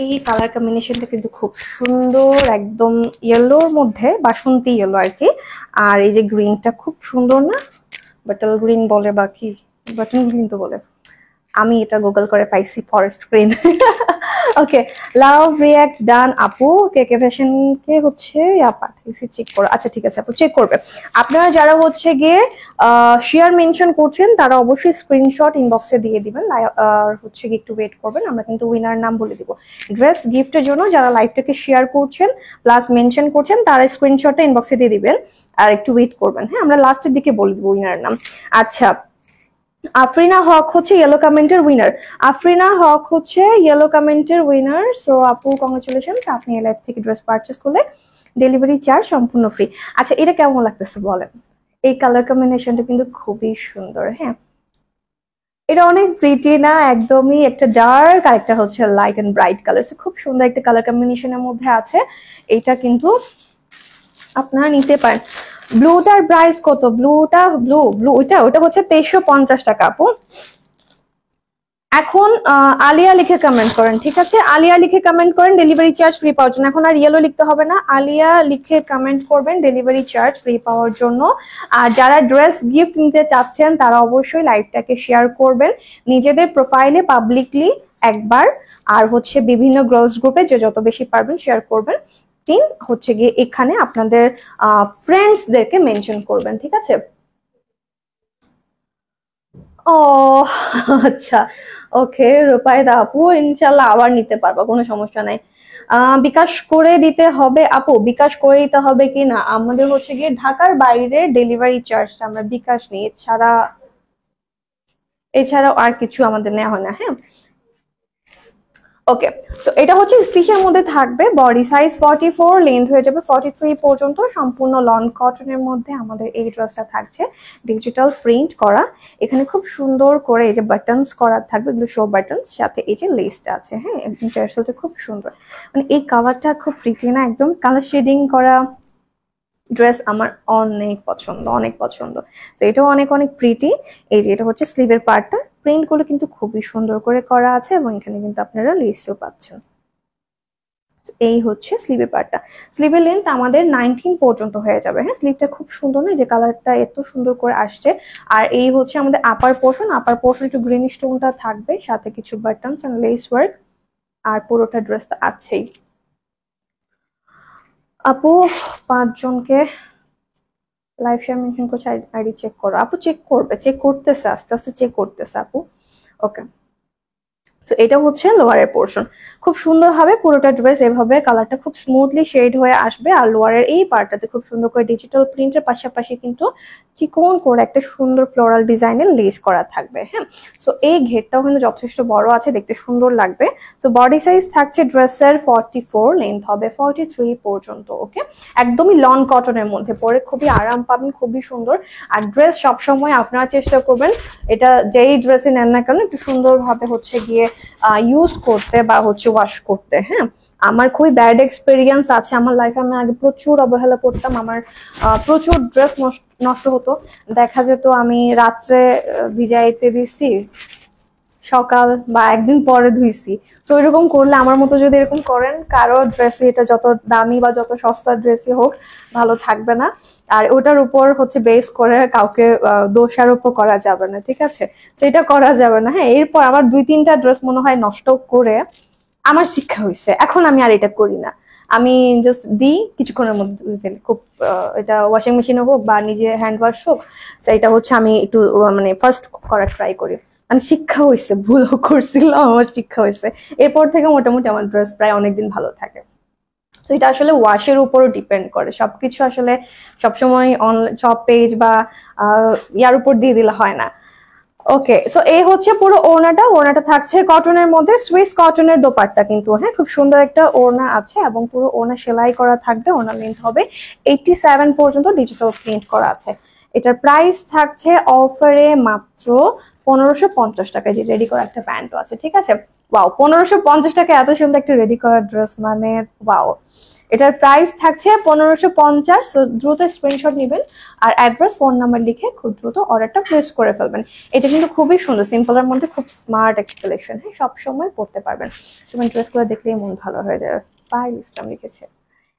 এই কালার কম্বিনেশনটা কিন্তু খুব সুন্দর, একদম ইয়েলোর মধ্যে, বাসন্তী ইয়েলো আর কি। আর এই যে গ্রিনটা খুব সুন্দর না, বাটল গ্রিন বলে, বাকি বাটন গ্রিন তো বলে, আমি এটা গুগল করে পাইছি ফরেস্ট গ্রিন। ওকে, লাভ রিয়াক্ট ডান আপু। কেকে ফ্যাশন কে হচ্ছে পাঠাইছি, চেক করো। আচ্ছা ঠিক আছে আপু, চেক করবে। আপনারা যারা হচ্ছে গিয়ে শেয়ার মেনশন করছেন তারা অবশ্যই স্ক্রিনশট ইনবক্সে দিয়ে দিবেন, আর হচ্ছে গিয়ে একটু ওয়েট করবেন, আমরা কিন্তু উইনার নাম বলে দিব। ড্রেস গিফটের জন্য যারা লাইভটাকে শেয়ার করছেন প্লাস মেনশন করছেন তারা স্ক্রিনশটটা ইনবক্সে দিয়ে দিবেন, আর একটু ওয়েট করবেন, হ্যাঁ, আমরা লাস্টের দিকে বলে দিব উইনার নাম। আচ্ছা, আফরিনা হক হচ্ছে ইয়েলো কমেন্টের উইনার। আফরিনা হক হচ্ছে ইয়েলো কমেন্টের উইনার। সো আপু কংগ্রেচুলেশন, আপনি এই লাইভ থেকে ড্রেস পারচেস করলে ডেলিভারি চার্জ সম্পূর্ণ ফ্রি। আচ্ছা এটা কেমন লাগতেছে বলেন? এই কালার কম্বিনেশনটা কিন্তু খুবই সুন্দর। হ্যাঁ এটা অনেক প্রিটি না, একদমই একটা ডার্ক আর একটা হচ্ছে লাইট এন্ড ব্রাইট কালার, খুব সুন্দর একটা কালার কম্বিনেশনের মধ্যে আছে। এটা কিন্তু আপনারা নিতে পারেন। ব্লুটার প্রাইস কত? ব্লুটা ব্লু ব্লু ওইটা ওটা হচ্ছে 2350 টাকা আপু। এখন আলিয়া লিখে কমেন্ট করেন, ঠিক আছে? আলিয়া লিখে কমেন্ট করেন, ডেলিভারি চার্জ ফ্রি পাওয়ার জন্য। এখন আর ইয়েলো লিখতে হবে না, আলিয়া লিখে কমেন্ট করবেন ডেলিভারি চার্জ ফ্রি পাওয়ার জন্য। আর যারা ড্রেস গিফট নিতে চাচ্ছেন তারা অবশ্যই লাইভটাকে শেয়ার করবেন নিজেদের প্রোফাইলে পাবলিকলি একবার, আর হচ্ছে বিভিন্ন গার্লস গ্রুপে যে যত বেশি পারবেন শেয়ার করবেন। হচ্ছে গিয়ে এখানে আপনাদের ফ্রেন্ডসদেরকে মেনশন করবেন, ঠিক আছে? ও আচ্ছা, ওকে রূপায়দা আপু, ইনশাল্লাহ আবার নিতে পারবো, কোনো সমস্যা নাই। বিকাশ করে দিতে হবে আপু, বিকাশ করে দিতে হবে কি না? আমাদের হচ্ছে গিয়ে ঢাকার বাইরে ডেলিভারি চার্জ আমরা বিকাশ নিই, এছাড়াও আর কিছু আমাদের নেওয়া হয় না। হ্যাঁ ওকে, সো এটা হচ্ছে স্টিচের মধ্যে থাকবে, বডি সাইজ 44, লেন্থ হয়ে যাবে 43 পর্যন্ত, সম্পূর্ণ লন কটনের মধ্যে আমাদের এই ড্রেসটা থাকছে, ডিজিটাল প্রিন্ট করা। এখানে খুব সুন্দর করে এই যে বাটনস করা থাকবে, এগুলো শো বাটনস, সাথে এই যে লেসটা আছে। হ্যাঁ একদম টার্সেলটা খুব সুন্দর, মানে এই কালারটা খুব প্রিটি না, একদম কালার শেডিং করা ড্রেস আমার অনেক পছন্দ, অনেক পছন্দ। তো এটাও অনেক অনেক প্রিটি। এই যে এটা হচ্ছে স্লিভের পার্টটা, প্রিন্ট গুলো কিন্তু খুবই সুন্দর করে করা আছে, এবং এখানে কিন্তু আপনারা লেসও পাচ্ছেন। এই হচ্ছে স্লিভের পার্টটা, স্লিভের লেন্থ আমাদের 19 পর্যন্ত হয়ে যাবে। হ্যাঁ স্লিভটা খুব সুন্দর না, যে কালারটা এত সুন্দর করে আসছে। আর এই হচ্ছে আমাদের আপার পোর্শন, আপার পোর্শন একটু গ্রিনিশ টোনটা থাকবে, সাথে কিছু বাটনস এন্ড লেস ওয়ার্ক, আর পুরোটা ড্রেসটা আছেই। আপু 5 জনকে লাইভ শেয়ার মেনশন করছে, আইডি চেক করো আপু, চেক করবে, চেক করতেছে, আস্তে আস্তে চেক করতেছে আপু। ওকে, তো এটা হচ্ছে লোয়ারের পোর্শন, খুব সুন্দর হবে পুরোটা ড্রেস, এভাবে কালারটা খুব স্মুথলি শেড হয়ে আসবে। আর লোয়ারের এই পার্টটাতে খুব সুন্দর করে ডিজিটাল প্রিন্টের পাশাপাশি কিন্তু চিকন করে একটা সুন্দর ফ্লোরাল ডিজাইনের লেস করা থাকবে। হ্যাঁ সো এই ঘেরটাও কিন্তু যথেষ্ট বড় আছে, দেখতে সুন্দর লাগবে। তো বডি সাইজ থাকছে ড্রেসের 44, লেন্থ হবে 43 পর্যন্ত। ওকে, একদমই লন কটনের মধ্যে পরে খুবই আরাম পাবেন, খুবই সুন্দর। আর ড্রেস সবসময় আপনারা চেষ্টা করবেন এটা যেই ড্রেসে নেন না কেন একটু সুন্দরভাবে হচ্ছে গিয়ে ইউজ করতে বা হচ্ছে ওয়াশ করতে। হ্যাঁ আমার খুবই ব্যাড এক্সপিরিয়েন্স আছে আমার লাইফে, আমি আগে প্রচুর অবহেলা করতাম, আমার প্রচুর ড্রেস নষ্ট হতো, দেখা যেত আমি রাত্রে ভিজাইতে দিছি, সকাল বা একদিন পরে ধুইছি। তো এরকম করলে আমার মতো যদি এরকম করেন, কারো ড্রেসে এটা যত দামি বা যত সস্তা ড্রেসই হোক ভালো থাকবে না। আর ওটার উপর হচ্ছে বেস করে কাউকে দোষারোপ করা যাবে না, ঠিক আছে? সেটা করা যাবে না। হ্যাঁ এরপর আমার 2-3টা ড্রেস মনে হয় নষ্ট করে আমার শিক্ষা হয়েছে, এখন আমি আর এটা করি না। আমি জাস্ট দিই, কিছুক্ষণের মধ্যে ধুয়ে ফেলি, খুব এটা ওয়াশিং মেশিনে হোক বা নিজে হ্যান্ড ওয়াশ হোক, সেটা হচ্ছে আমি একটু মানে ফার্স্ট করার ট্রাই করি। মানে শিক্ষা হয়েছে, ভুলও করছিলাম, আমার শিক্ষা হয়েছে। এরপর থেকে মোটামুটি আমার ড্রেস প্রায় অনেকদিন ভালো থাকে। তো এটা আসলে ওয়াশের উপরও ডিপেন্ড করে, সবকিছু আসলে সবসময় সব পেজ বা ইয়ার উপর দিয়ে দিলে হয় না। ওকে, সো এই হচ্ছে পুরো ওড়নাটা, ওড়নাটা থাকছে কটনের মধ্যে, সুইস কটনের দোপাট্টা কিন্তু। হ্যাঁ খুব সুন্দর একটা ওড়না আছে, এবং পুরো ওড়না সেলাই করা থাকবে, ওড়না লেন্থ হবে 87 পর্যন্ত, ডিজিটাল প্রিন্ট করা আছে। এটার প্রাইস থাকছে অফারে মাত্র 1550 টাকা, যে রেডি করা একটা প্যান্টও আছে, ঠিক আছে? ওয়াও, 1550 টাকা এত সুন্দর একটা রেডি করা ড্রেস, মানে ওয়াও। এটার প্রাইস থাকছে 1550, দ্রুত স্ক্রিনশট নেবেন আর অ্যাড্রেস ফোন নাম্বার লিখে খুব দ্রুত অর্ডারটা প্লেস করে ফেলবেন। এটা কিন্তু খুবই সুন্দর, সিম্পলের মধ্যে খুব স্মার্ট একটা কালেকশন। হ্যাঁ সবসময় পড়তে পারবেন, তোমার ড্রেসগুলো দেখলেই মন ভালো হয়ে যায়। পায়েল ইসলাম লিখেছে,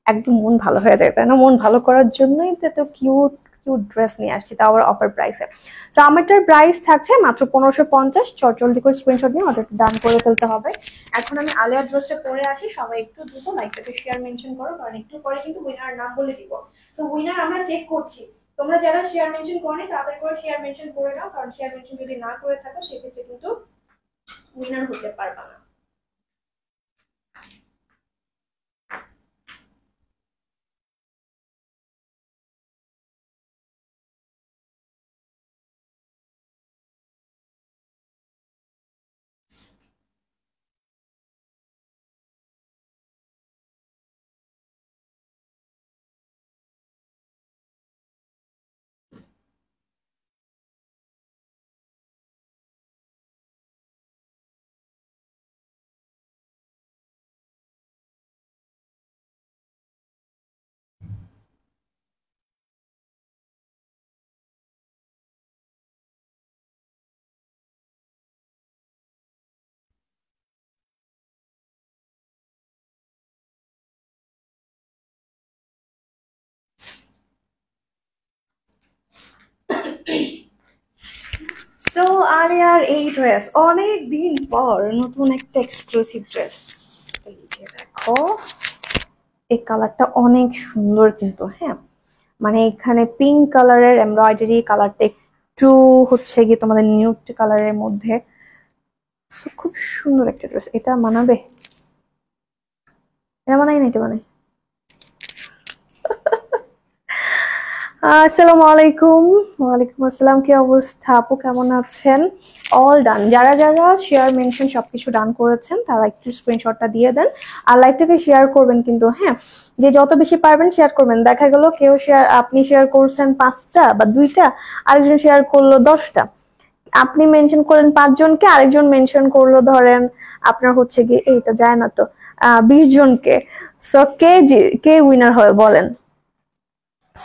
একদম মন ভালো হয়ে যায়, তাই না? মন ভালো করার জন্যই তো এত কিউট কিউট ড্রেস নিয়ে আসছি, তাও আবার অফার প্রাইসে। তো আমারটার প্রাইস থাকছে মাত্র 1550, জলদি করে স্ক্রিনশট নিয়ে অর্ডারটা ডান করে ফেলতে হবে। এখন আমি আলিয়ার ড্রেসটা পরে আসি, সবাই একটু দ্রুত লাইকটাকে শেয়ার মেনশন করো, কারণ একটু পরে কিন্তু উইনার নাম বলে দিব। সো উইনার আমরা চেক করছি, তোমরা যারা শেয়ার মেনশন করনি তাদের করে শেয়ার মেনশন করে নাও, কারণ শেয়ার মেনশন যদি না করে থাকো সেক্ষেত্রে কিন্তু উইনার হতে পারবা না। সো আলিয়ার এই ড্রেস অনেক দিন পর নতুন একটা এক্সক্লুসিভ ড্রেস। এই যে দেখো, এই কালারটা অনেক সুন্দর কিন্তু, হ্যাঁ মানে এখানে পিঙ্ক কালারের এমব্রয়ডারি, কালারটা একটু হচ্ছে গিয়ে তোমাদের নিউড কালারের মধ্যে। খুব সুন্দর একটা ড্রেস। এটা মানাবে? এটা মানাই না, এটা মানাই। আসসালামু আলাইকুম। ওয়ালাইকুম আসসালাম। কি অবস্থা আপু, কেমন আছেন? All done. যারা যারা শেয়ার মেনশন সবকিছু ডান করেছেন তারা একটু স্ক্রিনশটটা দিয়ে দেন আর লাইভটাকে শেয়ার করবেন কিন্তু, হ্যাঁ যে যত বেশি পারবেন শেয়ার করবেন। দেখা গেল কেউ শেয়ার, আপনি শেয়ার করছেন 5টা বা 2টা, আরেকজন শেয়ার করলো 10টা, আপনি মেনশন করলেন 5 জনকে, আরেকজন মেনশন করলো ধরেন আপনার হচ্ছে গিয়ে এইটা যায় না তো 20 জনকে। সো কে উইনার হয় বলেন?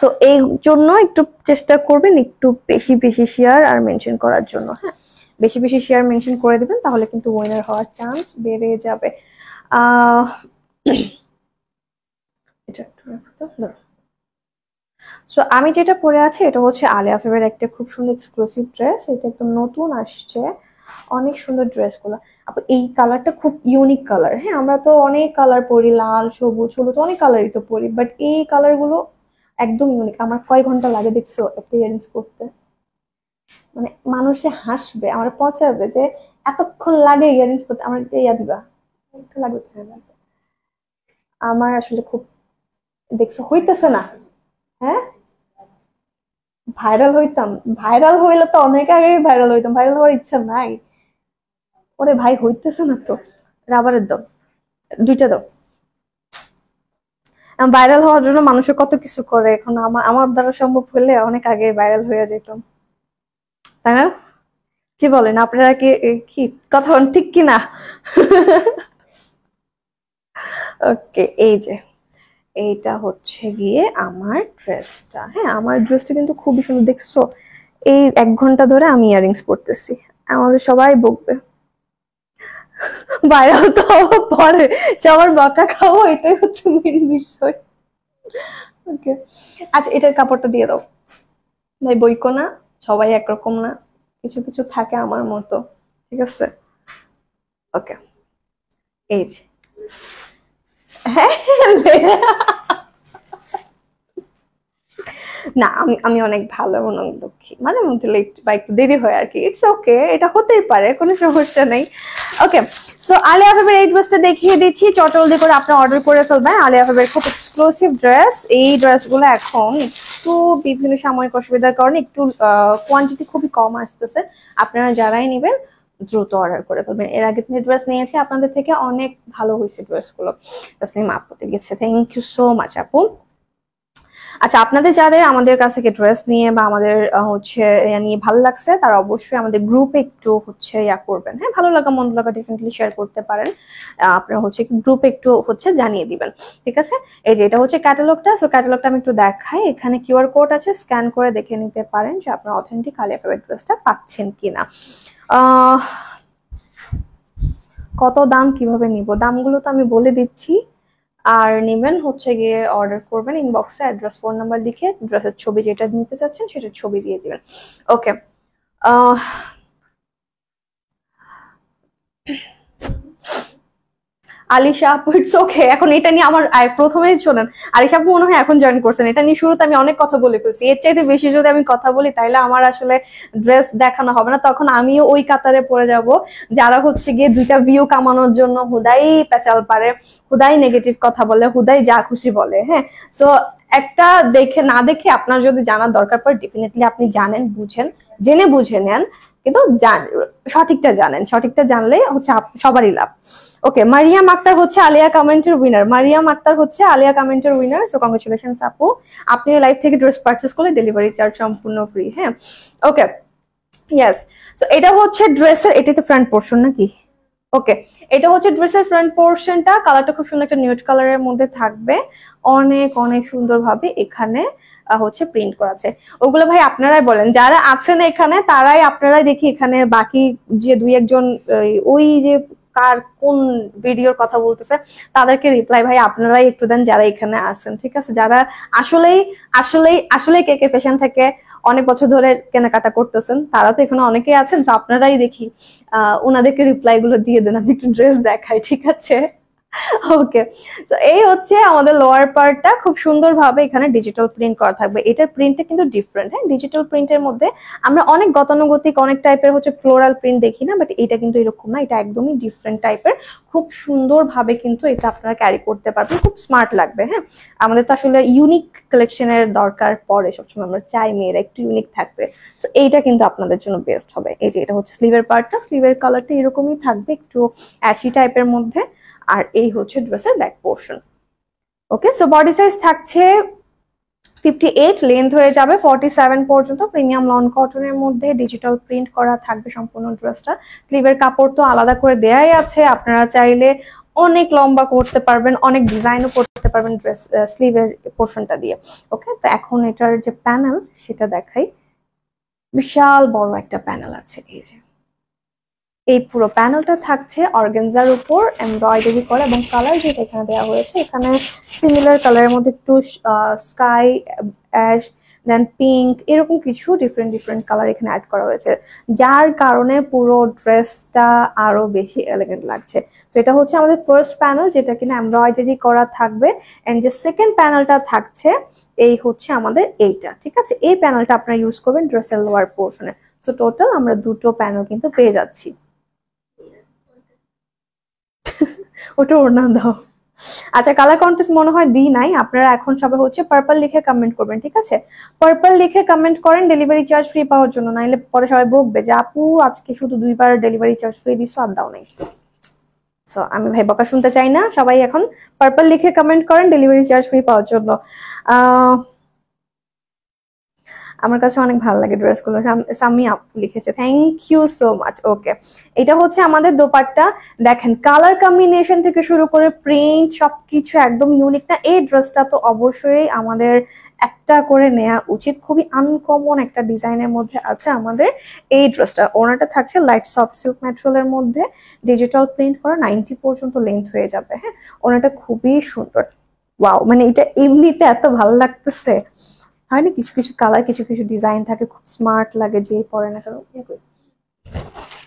সো এই জন্য একটু চেষ্টা করবেন একটু বেশি বেশি শেয়ার আর মেনশন করার জন্য, হ্যাঁ বেশি বেশি শেয়ার মেনশন করে দিবেন, তাহলে কিন্তু উইনার হওয়ার চান্স বেড়ে যাবে। এটা একটু রাখতো। সো আমি যেটা পরে আছি এটা হচ্ছে আলিয়া ফেবের একটা খুব সুন্দর এক্সক্লুসিভ ড্রেস। এটা একদম নতুন আসছে, অনেক সুন্দর ড্রেসগুলো। এই কালারটা খুব ইউনিক কালার। হ্যাঁ আমরা তো অনেক কালার পরি, লাল সবুজ হলুদ অনেক কালারই তো পরি, বাট এই কালারগুলো একদম ইউনিক। আমার কয় ঘন্টা লাগে দেখছো একটা ইয়ারিংস করতে? মানে মানুষে হাসবে, আমার পচাবে যে এতক্ষণ লাগে ইয়ারিংস করতে। আমার একটা ইয়া দিবা লাগবে তো? আমার আসলে খুব দেখছো হইতেছে না। হ্যাঁ ভাইরাল হইতাম, ভাইরাল হইলে তো অনেক আগে ভাইরাল হইতাম, ভাইরাল হওয়ার ইচ্ছা নাই। ওরে ভাই হইতেছে না তো, রাবারের দাও, 2টা দাও। ভাইরাল হওয়ার জন্য মানুষের কত কিছু করে, এখন আমার আমার দ্বারা সম্ভব হলে অনেক আগে ভাইরাল হয়ে যেতাম, তাই না? কি বলেন আপনারা? কি কি কথা বলেন, ঠিক কিনা? ওকে, এই যে এইটা হচ্ছে গিয়ে আমার ড্রেসটা। হ্যাঁ আমার ড্রেসটা কিন্তু খুবই সুন্দর, দেখছো? এই 1 ঘন্টা ধরে আমি ইয়ারিংস পরতেছি, আমাদের সবাই বকবে। ভাইরাল তো পরে সবার বকা খাবো, এটাই হচ্ছে মেন বিষয়। ওকে আচ্ছা, এটার কাপড়টা দিয়ে দাও ভাই, বইকো না, সবাই একরকম না, কিছু কিছু থাকে আমার মতো, ঠিক আছে? ওকে এই যে না আমি আমি অনেক ভালো এবং অনেক দুঃখী, মাঝে মধ্যে লেট বা একটু দেরি হয় আর কি, ইটস ওকে, এটা হতেই পারে, কোনো সমস্যা নেই। ওকে সো আলিয়া ভাবের এই ড্রেসটা দেখিয়ে দিচ্ছি, চটজলদি করে আপনি অর্ডার করে ফেলবেন। আলিয়া ভাবের খুব এক্সক্লুসিভ ড্রেস। এই ড্রেসগুলো এখন একটু বিভিন্ন সাময়িক অসুবিধার কারণে একটু কোয়ান্টিটি খুবই কম আসতেছে। আপনারা যারাই নেবেন দ্রুত অর্ডার করে ফেলবেন। এর আগে তিনি ড্রেস নিয়েছি আপনাদের থেকে, অনেক ভালো হয়েছে ড্রেসগুলো। তাসনিম আপুতে গেছে, থ্যাংক ইউ সো মাচ আপু। আচ্ছা আপনাদের যাদের আমাদের কাছ থেকে ড্রেস নিয়ে বা আমাদের হচ্ছে নিয়ে ভালো লাগছে, তারা অবশ্যই আমাদের গ্রুপে একটু হচ্ছে ইয়া করবেন। হ্যাঁ ভালো লাগা মন্দ লাগা ডেফিনেটলি শেয়ার করতে পারেন, আপনারা হচ্ছে গ্রুপে একটু হচ্ছে জানিয়ে দিবেন, ঠিক আছে? এই যে এটা হচ্ছে ক্যাটালগটা। সো ক্যাটালগটা আমি একটু দেখাই, এখানে কিউআর কোড আছে, স্ক্যান করে দেখে নিতে পারেন যে আপনার অথেন্টিক আলিয়া ফেভার ড্রেসটা পাচ্ছেন কিনা। কত দাম, কিভাবে নিব, দামগুলো তো আমি বলে দিচ্ছি। আর নেবেন হচ্ছে গিয়ে অর্ডার করবেন ইনবক্সে অ্যাড্রেস ফোন নাম্বার লিখে, ড্রেসের ছবি যেটা নিতে চাচ্ছেন সেটার ছবি দিয়ে দিবেন। ওকে আলিশা আপু, ইটস ওকে। এখন এটা নিয়ে আমার প্রথমেই শোনেন, আলিশা আপু মনে হয় এখন জয়েন করছেন, এটা নিয়ে শুরুতে আমি অনেক কথা বলে ফেলছি। এর চাইতে বেশি যদি আমি কথা বলি তাহলে আমার আসলে ড্রেস দেখানো হবে না, তখন আমিও ওই কাতারে পড়ে যাব যারা হচ্ছে গিয়ে 2টা ভিউ কামানোর জন্য হুদাই পেঁচাল পারে, হুদাই নেগেটিভ কথা বলে, হুদাই যা খুশি বলে। হ্যাঁ সো একটা দেখে না দেখে আপনার যদি জানার দরকার পড়ে, ডেফিনেটলি আপনি জানেন, বুঝেন, জেনে বুঝে নেন, কিন্তু সঠিকটা জানেন, সঠিকটা জানলে হচ্ছে সবারই লাভ। ওকে মারিয়াম আক্তার হচ্ছে আলিয়া কমেন্টের উইনার, মারিয়াম আক্তার হচ্ছে আলিয়া কমেন্টের উইনার। সো কংগ্রেচুলেশনস আপু, আপনি লাইভ থেকে ড্রেস পারচেজ করলে ডেলিভারি চার্জ সম্পূর্ণ ফ্রি। হ্যাঁ ওকে ইয়েস। সো এটা হচ্ছে ড্রেসের, এটা তো ফ্রন্ট পোর্শন নাকি? ওকে এটা হচ্ছে ড্রেসের ফ্রন্ট পোর্শনটা, কালারটা খুব সুন্দর একটা নিউড কালারের মধ্যে থাকবে, অনেক অনেক সুন্দর ভাবে এখানে হচ্ছে প্রিন্ট করা আছে। ওগুলো ভাই আপনারাই বলেন, যারা আছেন এখানে তারাই, আপনারাই দেখি এখানে বাকি যে 2-1 জন ওই যে কার কোন ভিডিওর কথা বলতেছে তাদেরকে রিপ্লাই ভাই আপনারাই একটু দেন যারা এখানে আছেন, ঠিক আছে? যারা আসলেই আসলেই আসলে কে কে ফ্যাশন থেকে অনেক বছর ধরে কেনাকাটা করতেছেন, তারা তো এখানে অনেকেই আছেন, তো আপনারাই দেখি ওনাদেরকে রিপ্লাই গুলো দিয়ে দেন, আমি একটু ড্রেস দেখাই, ঠিক আছে? ওকে, তো এই হচ্ছে আমাদের লোয়ার পার্টটা, খুব সুন্দরভাবে এখানে ডিজিটাল প্রিন্ট করা থাকবে। এটার প্রিন্টটা কিন্তু ডিফারেন্ট। হ্যাঁ, ডিজিটাল প্রিন্টের মধ্যে আমরা অনেক গতানুগতিক অনেক টাইপের হচ্ছে ফ্লোরাল প্রিন্ট দেখি না, বাট এটা কিন্তু এরকম না, এটা একদমই ডিফারেন্ট টাইপের। খুব সুন্দরভাবে কিন্তু এটা আপনারা ক্যারি করতে পারবেন, খুব স্মার্ট লাগবে। হ্যাঁ, আমাদের তো আসলে ইউনিক কালেকশনের দরকার পড়ে সবসময়, আমরা চাই মেয়েরা একটু ইউনিক থাকতে। তো এইটা কিন্তু আপনাদের জন্য বেস্ট হবে। এই যে এটা হচ্ছে স্লিভের পার্টটা, স্লিভের কালারটা এরকমই থাকবে, একটু অ্যাশি টাইপের মধ্যে। আর এই হচ্ছে ড্রেসের ব্যাক পোর্শন। ওকে, সো বডি সাইজ থাকছে 58, লেন্থ হয়ে যাবে 47 পর্যন্ত। প্রিমিয়াম লন কটনের মধ্যে ডিজিটাল প্রিন্ট করা থাকবে সম্পূর্ণ ড্রেসটা। স্লিভের কাপড় তো আলাদা করে দেয়াই আছে, আপনারা চাইলে অনেক লম্বা করতে পারবেন, অনেক ডিজাইনও করতে পারবেন ড্রেস স্লিভের পোর্শনটা দিয়ে। ওকে, তো এখন এটার যে প্যানেল সেটা দেখাই। বিশাল বড় একটা প্যানেল আছে, এই যে এই পুরো প্যানেলটা থাকছে অর্গানজার উপর এমব্রয়ডারি করা, এবং কালার যেটা এখানে দেওয়া হয়েছে, এখানে সিমিলার কালারের মধ্যে একটু স্কাই অ্যাশ, দেন পিঙ্ক, এরকম কিছু ডিফারেন্ট ডিফারেন্ট কালার এখানে অ্যাড করা হয়েছে, যার কারণে পুরো ড্রেসটা আরো বেশি এলিগেন্ট লাগছে। তো এটা হচ্ছে আমাদের ফার্স্ট প্যানেল, যেটা কিনা এমব্রয়ডারি করা থাকবে। এন্ড যে সেকেন্ড প্যানেলটা থাকছে এই হচ্ছে আমাদের এইটা, ঠিক আছে? এই প্যানেলটা আপনারা ইউজ করবেন ড্রেসের লোয়ার পোর্শনে। সো টোটাল আমরা দুটো প্যানেল কিন্তু পেয়ে যাচ্ছি। ওটা ওর নাম দাও। আচ্ছা, কালার কন্টেস্ট মনে হয় দিই নাই, আপনারা এখন সবাই হচ্ছে পার্পল লিখে কমেন্ট করবেন, ঠিক আছে? পার্পল লিখে কমেন্ট করেন ডেলিভারি চার্জ ফ্রি পাওয়ার জন্য, নাইলে পরে সবাই বকবে যে আপু আজকে শুধু 2বার ডেলিভারি চার্জ ফ্রি দিছো, আর দাও নাই। সো আমি ভাই বকা শুনতে চাই না, সবাই এখন পার্পল লিখে কমেন্ট করেন ডেলিভারি চার্জ ফ্রি পাওয়ার জন্য। আমার কাছে অনেক ভালো লাগে ড্রেসগুলো। সামি আপু লিখেছে, থ্যাংক ইউ সো মাচ। ওকে, এটা হচ্ছে আমাদের দোপাট্টা। দেখেন কালার কম্বিনেশন থেকে শুরু করে প্রিন্ট সবকিছু একদম ইউনিক না? এই ড্রেসটা তো অবশ্যই আমাদের একটা করে নেওয়া উচিত, খুবই আনকমন একটা ডিজাইনের মধ্যে আছে আমাদের এই ড্রেসটা। ওনাটা থাকছে লাইট সফট সিল্ক ম্যাটেরিয়ালের মধ্যে, ডিজিটাল প্রিন্ট করা, 90 পর্যন্ত লেন্থ হয়ে যাবে। হ্যাঁ, ওনাটা খুবই সুন্দর। ওয়াও, মানে এটা এমনিতে এত ভালো লাগতেছে, হয় না? কিছু কিছু কালার, কিছু কিছু ডিজাইন থাকে, খুব স্মার্ট লাগে যে পরে না কেন।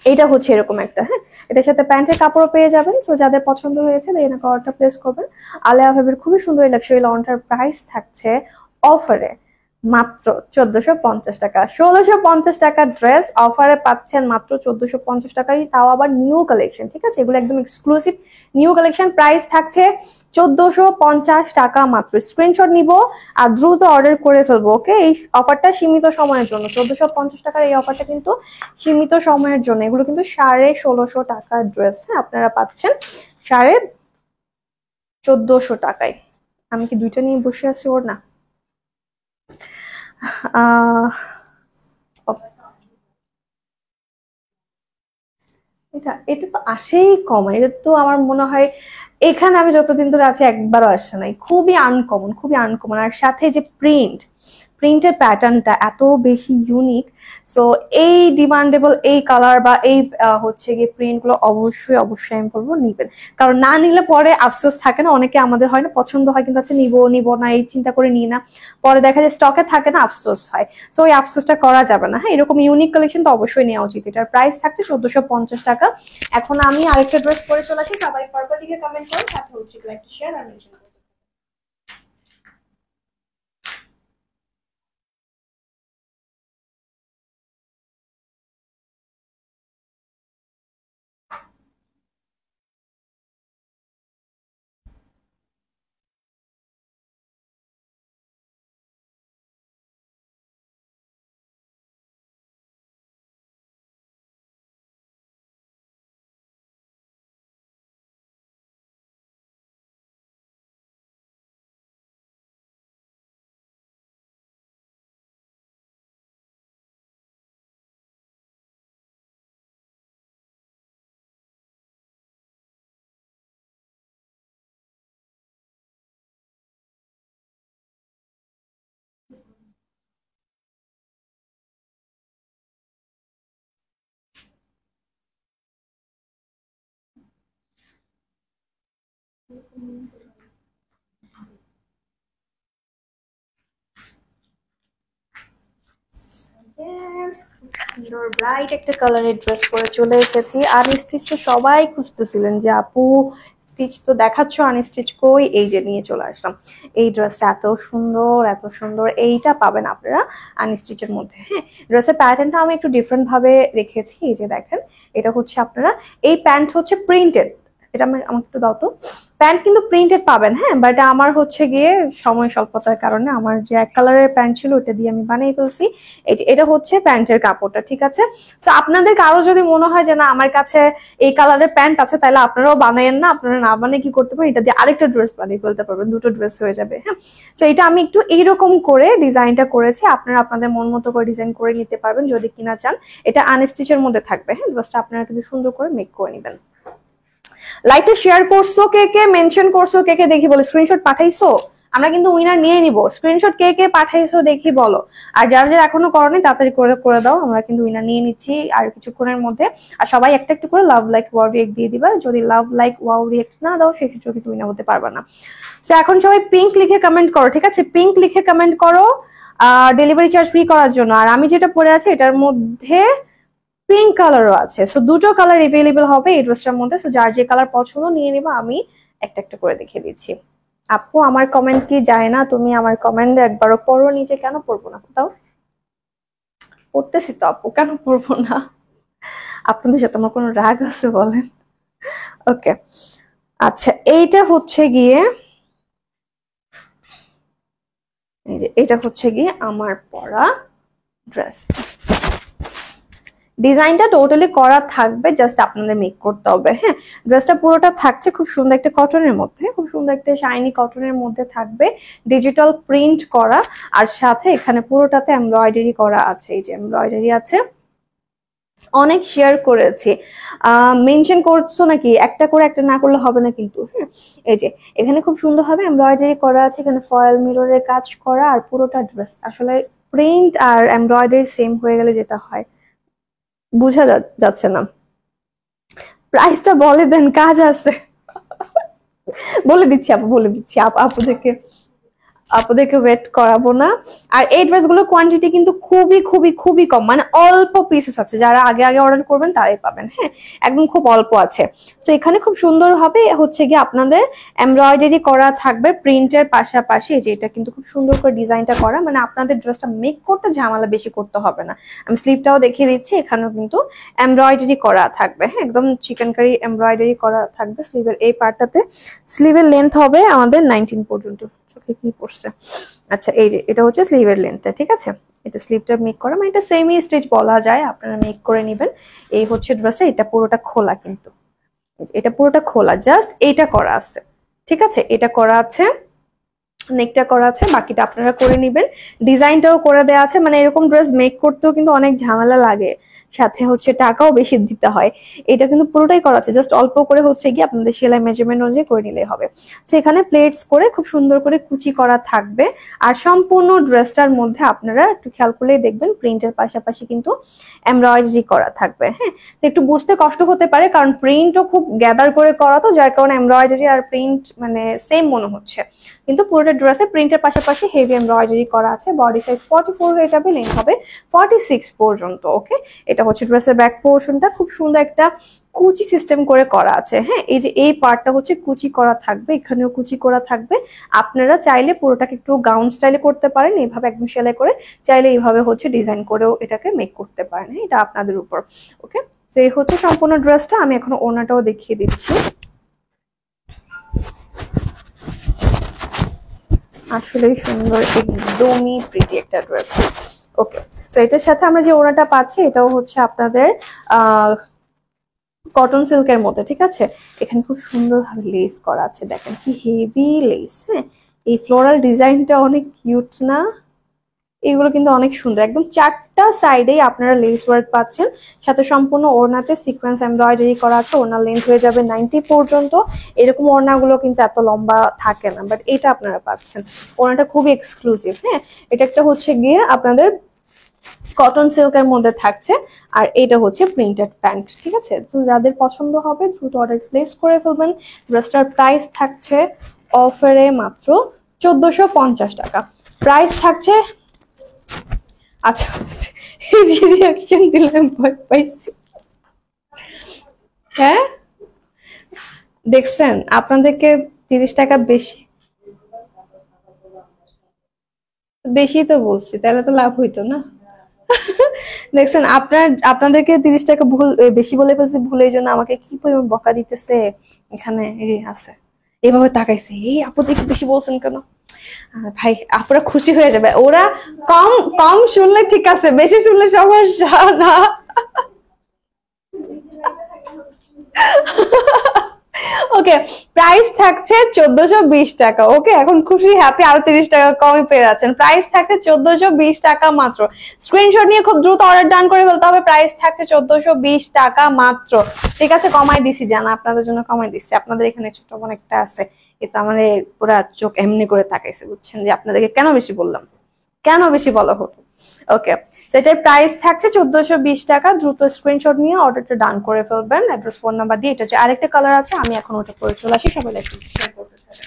এইটা হচ্ছে এরকম একটা। হ্যাঁ, এটার সাথে প্যান্টের কাপড়ও পেয়ে যাবেন। তো যাদের পছন্দ হয়েছে এই অর্ডারটা প্লেস করবেন। আলেয়া ভাবির খুবই সুন্দর লাক্সারি লনটার প্রাইস থাকছে অফারে মাত্র 1450 টাকা। 1650 টাকা ড্রেস অফারে পাচ্ছেন মাত্র 1450 টাকায়, তাও আবার নিউ কালেকশন, ঠিক আছে? এগুলো একদম এক্সক্লুসিভ নিউ কালেকশন। প্রাইস থাকছে 1450 টাকা মাত্র। স্ক্রিনশট নিব আর দ্রুত অর্ডার করে ফেলবো। ওকে, এই অফারটা সীমিত সময়ের জন্য। 1450 টাকার এই অফারটা কিন্তু সীমিত সময়ের জন্য। এগুলো কিন্তু 1650 টাকার ড্রেস, হ্যাঁ, আপনারা পাচ্ছেন 1450 টাকায়। আমি কি দুইটা নিয়ে বসে আছি? ওর না, এটা এটা তো আসেই কম, এটা তো আমার মনে হয় এখানে আমি যতদিন ধরে আছি একবারও আসে নাই। খুবই আনকমন, খুবই আনকমন। আর সাথে যে প্রিন্টের প্যাটার্নটা এত বেশি ইউনিক। সো এই ডিমান্ডেবল এই কালার বা এই হচ্ছে গিয়ে প্রিন্ট গুলো অবশ্যই অবশ্যই আমি বলবো নিবেন, কারণ না নিলে পরে আফসোস থাকে না? অনেকে আমাদের হয় না, পছন্দ হয় কিন্তু আচ্ছা নিবো নিবো না এই চিন্তা করে নিই না, পরে দেখা যায় স্টকে থাকে না, আফসোস হয়। সো ওই আফসোসটা করা যাবে না। হ্যাঁ, এরকম ইউনিক কালেকশন তো অবশ্যই নেওয়া উচিত। এটার প্রাইস থাকছে 1450 টাকা। এখন আমি আরেকটা ড্রেস পরে চলে আসি, সবাই পার্পল লিখে কমেন্ট করুন, সাথে হচ্ছে লাইক শেয়ার আর মেনশন করুন। সুন্দর ব্রাইট একটা কালারের ড্রেস পরে চলে এসেছি। আনস্টিচ তো সবাই খুঁজতেছিলেন যে আপু স্টিচ তো দেখাচ্ছ, আনস্টিচ কই, এই যে নিয়ে চলে আসলাম। এই ড্রেসটা এত সুন্দর এত সুন্দর, এইটা পাবেন আপনারা আনস্টিচের মধ্যে। হ্যাঁ, ড্রেসের প্যাটার্নটা আমি একটু ডিফারেন্ট ভাবে রেখেছি। এই যে দেখেন, এটা হচ্ছে আপনারা এই প্যান্ট হচ্ছে প্রিন্টেড, এটা আমাকে একটু দাও তো। প্যান্ট কিন্তু প্রিন্টেড পাবেন, হ্যাঁ, বাট আমার হচ্ছে গিয়ে সময় স্বল্পতার কারণে আমার যে এক কালারের প্যান্ট ছিল ওটা দিয়ে আমি বানিয়ে ফেলছি। এই যে এটা হচ্ছে প্যান্টের কাপড়টা, ঠিক আছে। তো আপনাদের কারো যদি মনে হয় যে না আমার কাছে এই কালারের প্যান্ট আছে, তাহলে আপনারাও বানায়েন না। আপনারা না বানিয়ে কি করতে পারেন, এটা দিয়ে আরেকটা ড্রেস বানিয়ে ফেলতে পারবেন, দুটো ড্রেস হয়ে যাবে। হ্যাঁ, তো এটা আমি একটু এইরকম করে ডিজাইনটা করেছি, আপনারা আপনাদের মন মতো করে ডিজাইন করে নিতে পারবেন যদি কিনা চান। এটা আনস্টিচের মধ্যে থাকবে। হ্যাঁ, ড্রেসটা আপনারা কিন্তু সুন্দর করে মেক করে নেবেন। লাইকটা শেয়ার করছো কে কে, মেনশন করছো কে কে দেখি বলো, স্ক্রিনশট পাঠাইছো, আমরা কিন্তু উইনার নিয়ে নিব। স্ক্রিনশট কে কে পাঠাইছো দেখি বলো, আর যারা যারা এখনো করনি তাড়াতাড়ি করে দাও, আমরা কিন্তু উইনার নিয়ে নিচ্ছি আর কিছুক্ষণের মধ্যে। আর সবাই একটা একটু করে লাভ লাইক ওয়াও রিয়েক্ট দিয়ে দিবা, যদি লাভ লাইক ওয়াও রিয়েক্ট না দাও সেক্ষেত্রে কিন্তু উইনার হতে পারবা না। সো এখন সবাই পিঙ্ক লিখে কমেন্ট করো, ঠিক আছে, পিঙ্ক লিখে কমেন্ট করো ডেলিভারি চার্জ ফ্রি করার জন্য। আর আমি যেটা পরে আছি এটার মধ্যে পিঙ্ক কালারও আছে, সো দুটো কালার এভেলেবেল হবে এই ড্রেসটার মধ্যে। সো যার যে কালার পছন্দ নিয়ে নিবা, আমি একটা একটা করে দেখিয়ে দিচ্ছি। আপু আমার কমেন্ট কি যায় না, তুমি আমার কমেন্ট একবারও পড়ো নিজে, কেন পড়বো না, কোথাও পড়তেছি তো আপু, কেন পড়বো না? আপনাদের সাথে আমার কোনো রাগ আছে বলেন? ওকে, আচ্ছা এইটা হচ্ছে গিয়ে, এই যে এটা হচ্ছে গিয়ে আমার পরা ড্রেস। ডিজাইনটা টোটালি করা থাকবে, জাস্ট আপনাদের মেক করতে হবে। হ্যাঁ, ড্রেসটা পুরোটা থাকছে খুব সুন্দর একটা কটনের মধ্যে, খুব সুন্দর একটা শাইনি কটনের মধ্যে থাকবে, ডিজিটাল প্রিন্ট করা, আর সাথে এখানে পুরোটাতে এমব্রয়ডারি করা আছে। এই যে এমব্রয়ডারি আছে, অনেক শেয়ার করেছি, মেনশন করছো নাকি? একটা করে একটা না করলে হবে না কিন্তু। হ্যাঁ, এই যে এখানে খুব সুন্দর ভাবে এমব্রয়ডারি করা আছে, এখানে ফয়েল মিররের কাজ করা, আর পুরোটা ড্রেস আসলে প্রিন্ট আর এমব্রয়ডারি সেম হয়ে গেলে যেটা হয় বুঝা যাচ্ছে না। প্রাইসটা বলে দেন, কাজ আছে। বলে দিচ্ছি আপু, বলে দিচ্ছি আপুদেরকে ওয়েট করাবো না। আর এই ড্রেসগুলো কোয়ান্টিটি কিন্তু খুবই খুবই খুবই কম, মানে অল্প পিসেস আছে, যারা আগে আগে অর্ডার করবেন তারাই পাবেন। হ্যাঁ, একদম খুব অল্প আছে। তো এখানে খুব সুন্দর ভাবে হচ্ছে গিয়ে আপনাদের এমব্রয়ডারি করা থাকবে প্রিন্টের পাশাপাশি। যে এটা কিন্তু খুব সুন্দর করে ডিজাইনটা করা, মানে আপনাদের ড্রেসটা মেক করতে ঝামেলা বেশি করতে হবে না। আমি স্লিভটাও দেখিয়ে দিচ্ছি, এখানেও কিন্তু এমব্রয়ডারি করা থাকবে। হ্যাঁ, একদম চিকেন কারি এমব্রয়ডারি করা থাকবে স্লিভের এই পার্টটাতে। স্লিভের লেন্থ হবে আমাদের 19 পর্যন্ত। চোখে কি পড়ছে? আচ্ছা, এই যে এটা হচ্ছে স্লিভের লেন্থটা, ঠিক আছে। এটা স্লিভটা মেক করা, মানে এটা সেমি স্টিচ বলা যায়, আপনারা মেক করে নেবেন। এই হচ্ছে ড্রেসটা, এটা পুরোটা খোলা, কিন্তু এটা পুরোটা খোলা, জাস্ট এইটা করা আছে, ঠিক আছে, এটা করা আছে, নেকটা করা আছে, বাকিটা আপনারা করে নেবেন। ডিজাইনটাও করে দেওয়া আছে, মানে এরকম ড্রেস মেক করতেও কিন্তু অনেক ঝামেলা লাগে, সাথে হচ্ছে টাকাও বেশি দিতে হয়। এটা কিন্তু পুরোটাই করা আছে, জাস্ট অল্প করে হচ্ছে কি আপনাদের সেলাই মেজারমেন্ট অনুযায়ী করে নিলেই হবে। তো এখানে প্লেটস করে খুব সুন্দর করে কুচি করা থাকবে। আর সম্পূর্ণ ড্রেসটার মধ্যে আপনারা একটু খেয়াল করলেই দেখবেন প্রিন্টের পাশাপাশি কিন্তু এমব্রয়ডারি করা থাকবে। হ্যাঁ, তো একটু বুঝতে কষ্ট হতে পারে, কারণ প্রিন্টও খুব গ্যাদার করে করা, তো যার কারণে এমব্রয়ডারি আর প্রিন্ট মানে সেম মনে হচ্ছে, কিন্তু পুরোটা ড্রেসে প্রিন্টের পাশাপাশি হেভি এমব্রয়ডারি করা আছে। বডি সাইজ 44 হয়ে যাবে, লেন্থ হবে 46 পর্যন্ত। ওকে, এটা হচ্ছে ড্রেসের ব্যাক পোর্শনটা, খুব সুন্দর একটা কুচি সিস্টেম করে করা আছে। হ্যাঁ, এই যে এই পার্টটা হচ্ছে কুচি করা থাকবে, এখানেও কুচি করা থাকবে। আপনারা চাইলে পুরোটাকে একটু গাউন স্টাইলে করতে পারেন, এইভাবে একদম সেলাই করে, চাইলে এইভাবে হচ্ছে ডিজাইন করেও এটাকে মেক করতে পারেন। হ্যাঁ, এটা আপনাদের উপর। ওকে, তো এই হচ্ছে সম্পূর্ণ ড্রেসটা। আমি এখন ওড়নাটাও দেখিয়ে দিচ্ছি। আসলেই সুন্দর, একদমই প্রিটি একটা ড্রেস। ওকে, তো এটার সাথে আমরা যে ওড়নাটা পাচ্ছি এটাও হচ্ছে আপনাদের কটন সিল্কের মধ্যে, ঠিক আছে। এখানে খুব সুন্দর ভাবে লেস করা আছে, দেখেন কি হেভি লেস। হ্যাঁ, এই ফ্লোরাল ডিজাইনটা অনেক কিউট না? এগুলো কিন্তু অনেক সুন্দর, একদম চারটা সাইডেই আপনারা লেস ওয়ার্ক পাচ্ছেন, সাথে সম্পূর্ণ ওড়নাতে সিকোয়েন্স এমব্রয়ডারি করা আছে। ওড়নার লেন্থ হয়ে যাবে 90 পর্যন্ত। এরকম ওড়নাগুলো কিন্তু এত লম্বা থাকে না, বাট এটা আপনারা পাচ্ছেন। ওড়নাটা খুবই এক্সক্লুসিভ। হ্যাঁ, এটা একটা হচ্ছে গিয়ে আপনাদের কটন সিল্কের মধ্যে থাকছে, আর এটা হচ্ছে প্রিন্টেড প্যান্ট, ঠিক আছে। তো যাদের পছন্দ হবে দ্রুত অর্ডার প্লেস করে ফেলবেন। ড্রেসটার প্রাইস থাকছে অফারে মাত্র 1450 টাকা প্রাইস থাকছে। আচ্ছা, এই যে রিয়াকশন দিলাম ভয় পাইছি। হ্যাঁ দেখছেন, আপনাদেরকে 30 টাকা বেশি বেশি তো বলছি, তাহলে তো লাভ হইতো না। দেখছেন আপনাদেরকে 30 টাকা ভুল বেশি বলে ফেলছি, ভুল, এই জন্য আমাকে কি পরিমাণ বকা দিতেছে। এখানে এই যে আছে, এইভাবে তাকাইছে, এই আপু দেখি বেশি বলছেন কেন। ভাই আপুরা খুশি হয়ে যাবে, ওরা কম কম শুনলে ঠিক আছে, বেশি শুনলে সমস্যা না। ওকে, প্রাইস থাকছে 1420 টাকা। ওকে, এখন খুশি হ্যাপি, আরো 30 টাকা কমই পেয়ে যাচ্ছেন। প্রাইস থাকছে 1420 টাকা মাত্র। স্ক্রিনশট নিয়ে খুব দ্রুত অর্ডার ডান করে ফেলতে হবে। প্রাইস থাকছে 1420 টাকা মাত্র। ঠিক আছে, কমাই দিছি, জানা আপনাদের জন্য কমাই দিচ্ছি। আপনাদের এখানে ছোট বোন একটা আছে, এটা আমার পুরা চোখ এমনি করে তাকাইছে, বুঝছেন যে আপনাদেরকে কেন বেশি বললাম, কেন বেশি বলা হলো। ওকে, সেটার প্রাইস থাকছে 1420 টাকা। দ্রুত স্ক্রিনশট নিয়ে অর্ডারটা ডান করে ফেলবেন, অ্যাড্রেস ফোন নাম্বার দিয়ে। এটা হচ্ছে আরেকটা কালার আছে, আমি এখন ওটা পরে চলে আসি, সবাই একটু শেয়ার করতে থাকেন।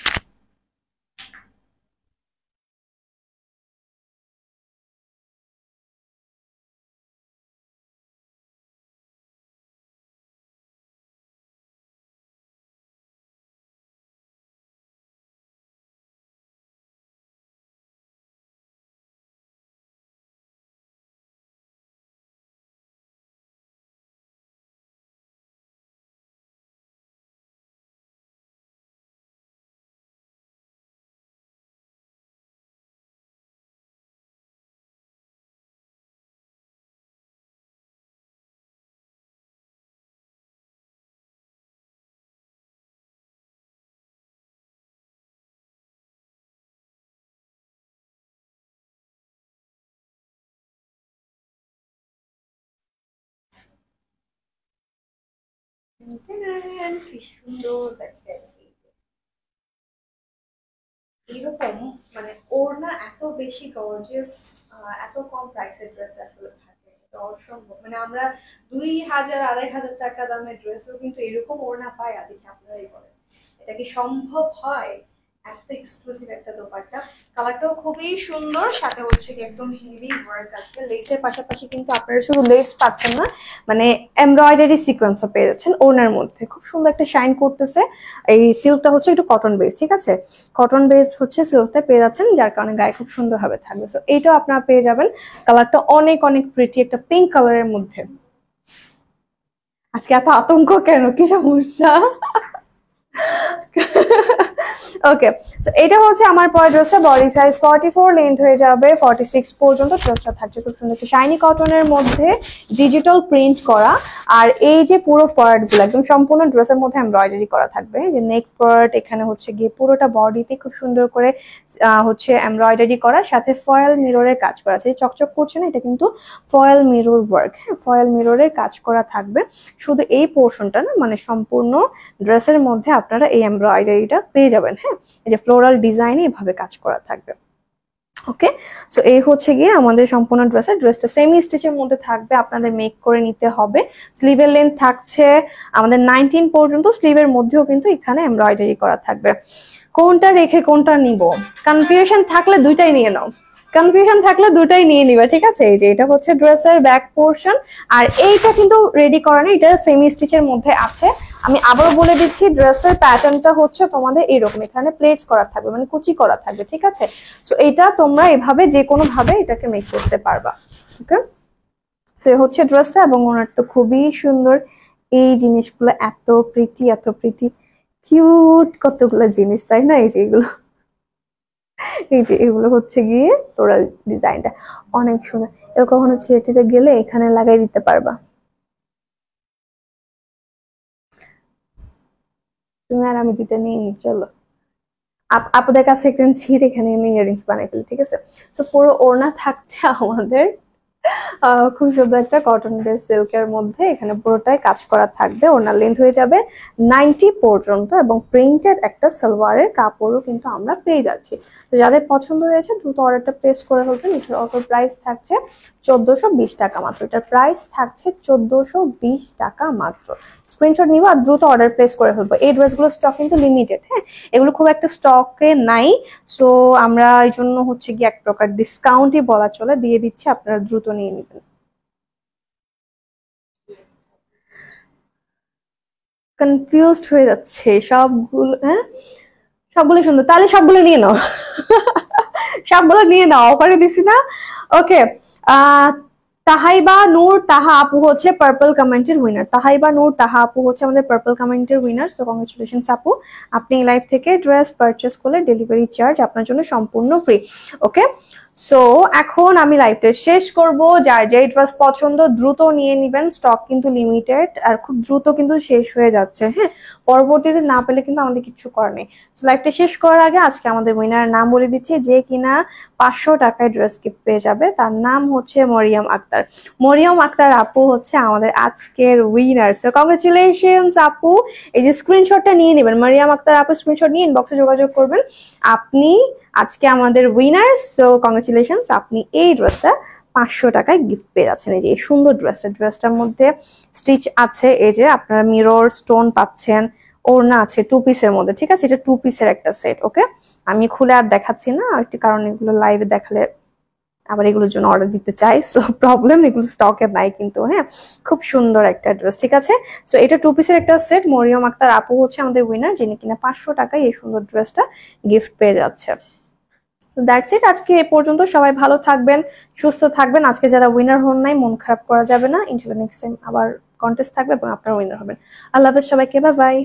কি সুন্দর দেখেন, এরকম মানে ওড়না এত বেশি গর্জিয়াস, এত কম প্রাইসের ড্রেস আসলে থাকে, এটা অসম্ভব। মানে আমরা 2000 2500 টাকা দামের ড্রেসও কিন্তু এরকম ওড়না পাই, দেখি আপনারাই বলেন এটা কি সম্ভব হয়। এত এক্সক্লুসিভ একটা দোপাট্টা, কালারটাও খুবই সুন্দর, সাথে হচ্ছে কি একদম হেভি ওয়ার্ক আছে। লেসের পাশাপাশি কিন্তু আপনারা শুধু লেস পাচ্ছেন না, মানে এমব্রয়ডারি সিকোয়েন্সও পেয়ে যাচ্ছেন ওড়নার মধ্যে, খুব সুন্দর একটা শাইন করতেছে। এই সিল্কটা হচ্ছে একটু কটন বেস, ঠিক আছে, কটন বেসড হচ্ছে সিল্কটা পেয়ে যাচ্ছেন, যার কারণে গায়ে খুব সুন্দরভাবে থাকবে। সো এইটাও আপনারা পেয়ে যাবেন। কালারটা অনেক অনেক প্রিটি, একটা পিঙ্ক কালারের মধ্যে। আজকে এত আতঙ্ক কেন, কি সমস্যা? ওকে, সো এটা হচ্ছে আমার পরের ড্রেসটা, বডি সাইজ 44, লেন্থ হয়ে যাবে 46 পর্যন্ত। ড্রেসটা থাকছে খুব সুন্দর শাইনি কটনের মধ্যে, ডিজিটাল প্রিন্ট করা। আর এই যে পুরো পার্ট গুলো একদম সম্পূর্ণ ড্রেসের মধ্যে এমব্রয়ডারি করা থাকবে, যে নেক পার্ট এখানে হচ্ছে গিয়ে পুরোটা বডিতে খুব সুন্দর করে হচ্ছে এমব্রয়ডারি করা, সাথে ফয়েল মিররের কাজ করা আছে। চকচক করছে না, এটা কিন্তু ফয়েল মিরর ওয়ার্ক, হ্যাঁ ফয়েল মিররের কাজ করা থাকবে। শুধু এই পোর্শনটা না, মানে সম্পূর্ণ ড্রেসের মধ্যে আপনারা এই এমব্রয়ডারিটা পেয়ে যাবেন। হ্যাঁ, এই যে ফ্লোরাল ডিজাইনে এভাবে কাজ করা থাকবে। ওকে, সো এই হচ্ছে গিয়ে আমাদের সম্পূর্ণ ড্রেসটা সেমি স্টিচের মধ্যে থাকবে, আপনাদের মেক করে নিতে হবে। স্লিভের লেন্থ থাকছে আমাদের 19 পর্যন্ত, স্লিভের মধ্যেও কিন্তু এখানে এমব্রয়ডারি করা থাকবে। কোনটা রেখে কোনটা নিব, কনফিউশন থাকলে দুইটাই নিয়ে নাও, কনফিউশন থাকলে দুটাই নিয়ে নিবে, ঠিক আছে। এই যে এটা হচ্ছে ড্রেসের ব্যাক পোর্শন, আর এইটা কিন্তু রেডি করা নেই, এটা সেমি স্টিচের মধ্যে আছে। আমি আবারও বলে দিচ্ছি, ড্রেসের প্যাটার্নটা হচ্ছে তোমাদের এরকম, এখানে প্লেটস করা থাকবে, মানে কুচি করা থাকবে, ঠিক আছে। সো এটা তোমরা এভাবে যে কোনো ভাবে এটাকে মেক করতে পারবা। ওকে, সে হচ্ছে ড্রেসটা, এবং ওনার তো খুবই সুন্দর। এই জিনিসগুলো এত প্রিটি, এত প্রিটি, কিউট কতগুলো জিনিস, তাই না। এই যে এগুলো, এই যে এগুলো হচ্ছে গিয়ে ফ্লোরাল ডিজাইনটা অনেক সুন্দর। এবার কখনো ছেলেটিতে গেলে এখানে লাগাই দিতে পারবা। তুমি আর আমি দুইটা নিয়ে নি, চলো। আপনাদের কাছে একটা ছিঁড়ে এখানে ইয়ারিংস বানাই ফেলি, ঠিক আছে। তো পুরো ওড়না থাকছে আমাদের খুব সুন্দর একটা কটন বেস সিল্কের মধ্যে, এখানে পুরোটাই কাজ করা থাকবে। ওনার লেন্থ হয়ে যাবে 90 পর্যন্ত, এবং প্রিন্টেড একটা সালোয়ারের কাপড়ও কিন্তু আমরা পেয়ে যাচ্ছি। তো যাদের পছন্দ হয়েছে দ্রুত অর্ডারটা প্লেস করে ফেলবেন। এটার অফার প্রাইস থাকছে 1420 টাকা মাত্র। এটার প্রাইস থাকছে 1420 টাকা মাত্র। স্ক্রিনশট নিব আর দ্রুত অর্ডার প্লেস করে ফেলবো। এই ড্রেসগুলো স্টক কিন্তু লিমিটেড, হ্যাঁ এগুলো খুব একটা স্টকে নাই। সো আমরা এই জন্য হচ্ছে কি এক প্রকার ডিসকাউন্টই বলা চলে দিয়ে দিচ্ছি, আপনারা দ্রুত নিয়ে নেবেন। কনফিউজড হয়ে যাচ্ছে সবগুলো। হ্যাঁ, সবগুলো সুন্দর, তাহলে সবগুলো নিয়ে নাও। সবগুলো নিয়ে নাও, অফারে দিছি না। ওকে, তাহাইবা নূর তাহা আপু হচ্ছে পার্পল কমেন্টের উইনার। তাহাইবা নূর তাহা আপু হচ্ছে আমাদের পার্পল কমেন্টের উইনার। সো কংগ্রেচুলেশনস আপু, আপনি লাইভ থেকে ড্রেস পারচেস করলে ডেলিভারি চার্জ আপনার জন্য সম্পূর্ণ ফ্রি। ওকে, সো এখন আমি লাইভটা শেষ করব। যার যে ড্রেস পছন্দ দ্রুত নিয়ে নেবেন, স্টক কিন্তু লিমিটেড আর খুব দ্রুত কিন্তু শেষ হয়ে যাচ্ছে। হ্যাঁ, পরবর্তীতে না পেলে কিন্তু আমাদের কিছু করার নেই। সো লাইভটা শেষ করার আগে আজকে আমাদের উইনারের নাম বলে দিচ্ছি, যে কিনা 500 টাকায় ড্রেস গিফট পেয়ে যাবে। তার নাম হচ্ছে মরিয়ম আক্তার। মরিয়ম আক্তার আপু হচ্ছে আমাদের আজকের উইনার। সো কংগ্রেচুলেশনস আপু, এই যে স্ক্রিনশটটা নিয়ে নেবেন, মরিয়ম আক্তার আপু স্ক্রিনশট নিয়ে ইনবক্সে যোগাযোগ করবেন, আপনি আজকে আমাদের উইনার। সো কংগ্রেচুলেশনস, আপনি এই ড্রেসটা 500 টাকায় গিফট পেয়ে যাচ্ছেন। এই যে এই সুন্দর ড্রেসটার মধ্যে স্টিচ আছে, এই যে আপনারা মিরর স্টোন পাচ্ছেন, ওড়না আছে 2 পিসের মধ্যে। ঠিক আছে, এটা 2 পিসের একটা সেট। ওকে, আমি খুলে আর দেখাচ্ছি না, একটি কারণ এগুলো লাইভে দেখালে আবার এগুলোর জন্য অর্ডার দিতে চাই, সো প্রবলেম, এগুলো স্টকে নাই কিন্তু। হ্যাঁ, খুব সুন্দর একটা ড্রেস। ঠিক আছে, সো এটা 2 পিসের একটা সেট। মরিয়ম আক্তার আপু হচ্ছে আমাদের উইনার, যিনি কিনা 500 টাকায় এই সুন্দর ড্রেসটা গিফট পেয়ে যাচ্ছে। দ্যাটস ইট, আজকে এ পর্যন্ত। সবাই ভালো থাকবেন, সুস্থ থাকবেন। আজকে যারা উইনার হন নাই, মন খারাপ করা যাবে না, ইনশাআল্লাহ নেক্সট টাইম আবার কন্টেস্ট থাকবে এবং আপনারা উইনার হবেন। আল্লাহ হাফেজ সবাইকে, বাই বাই।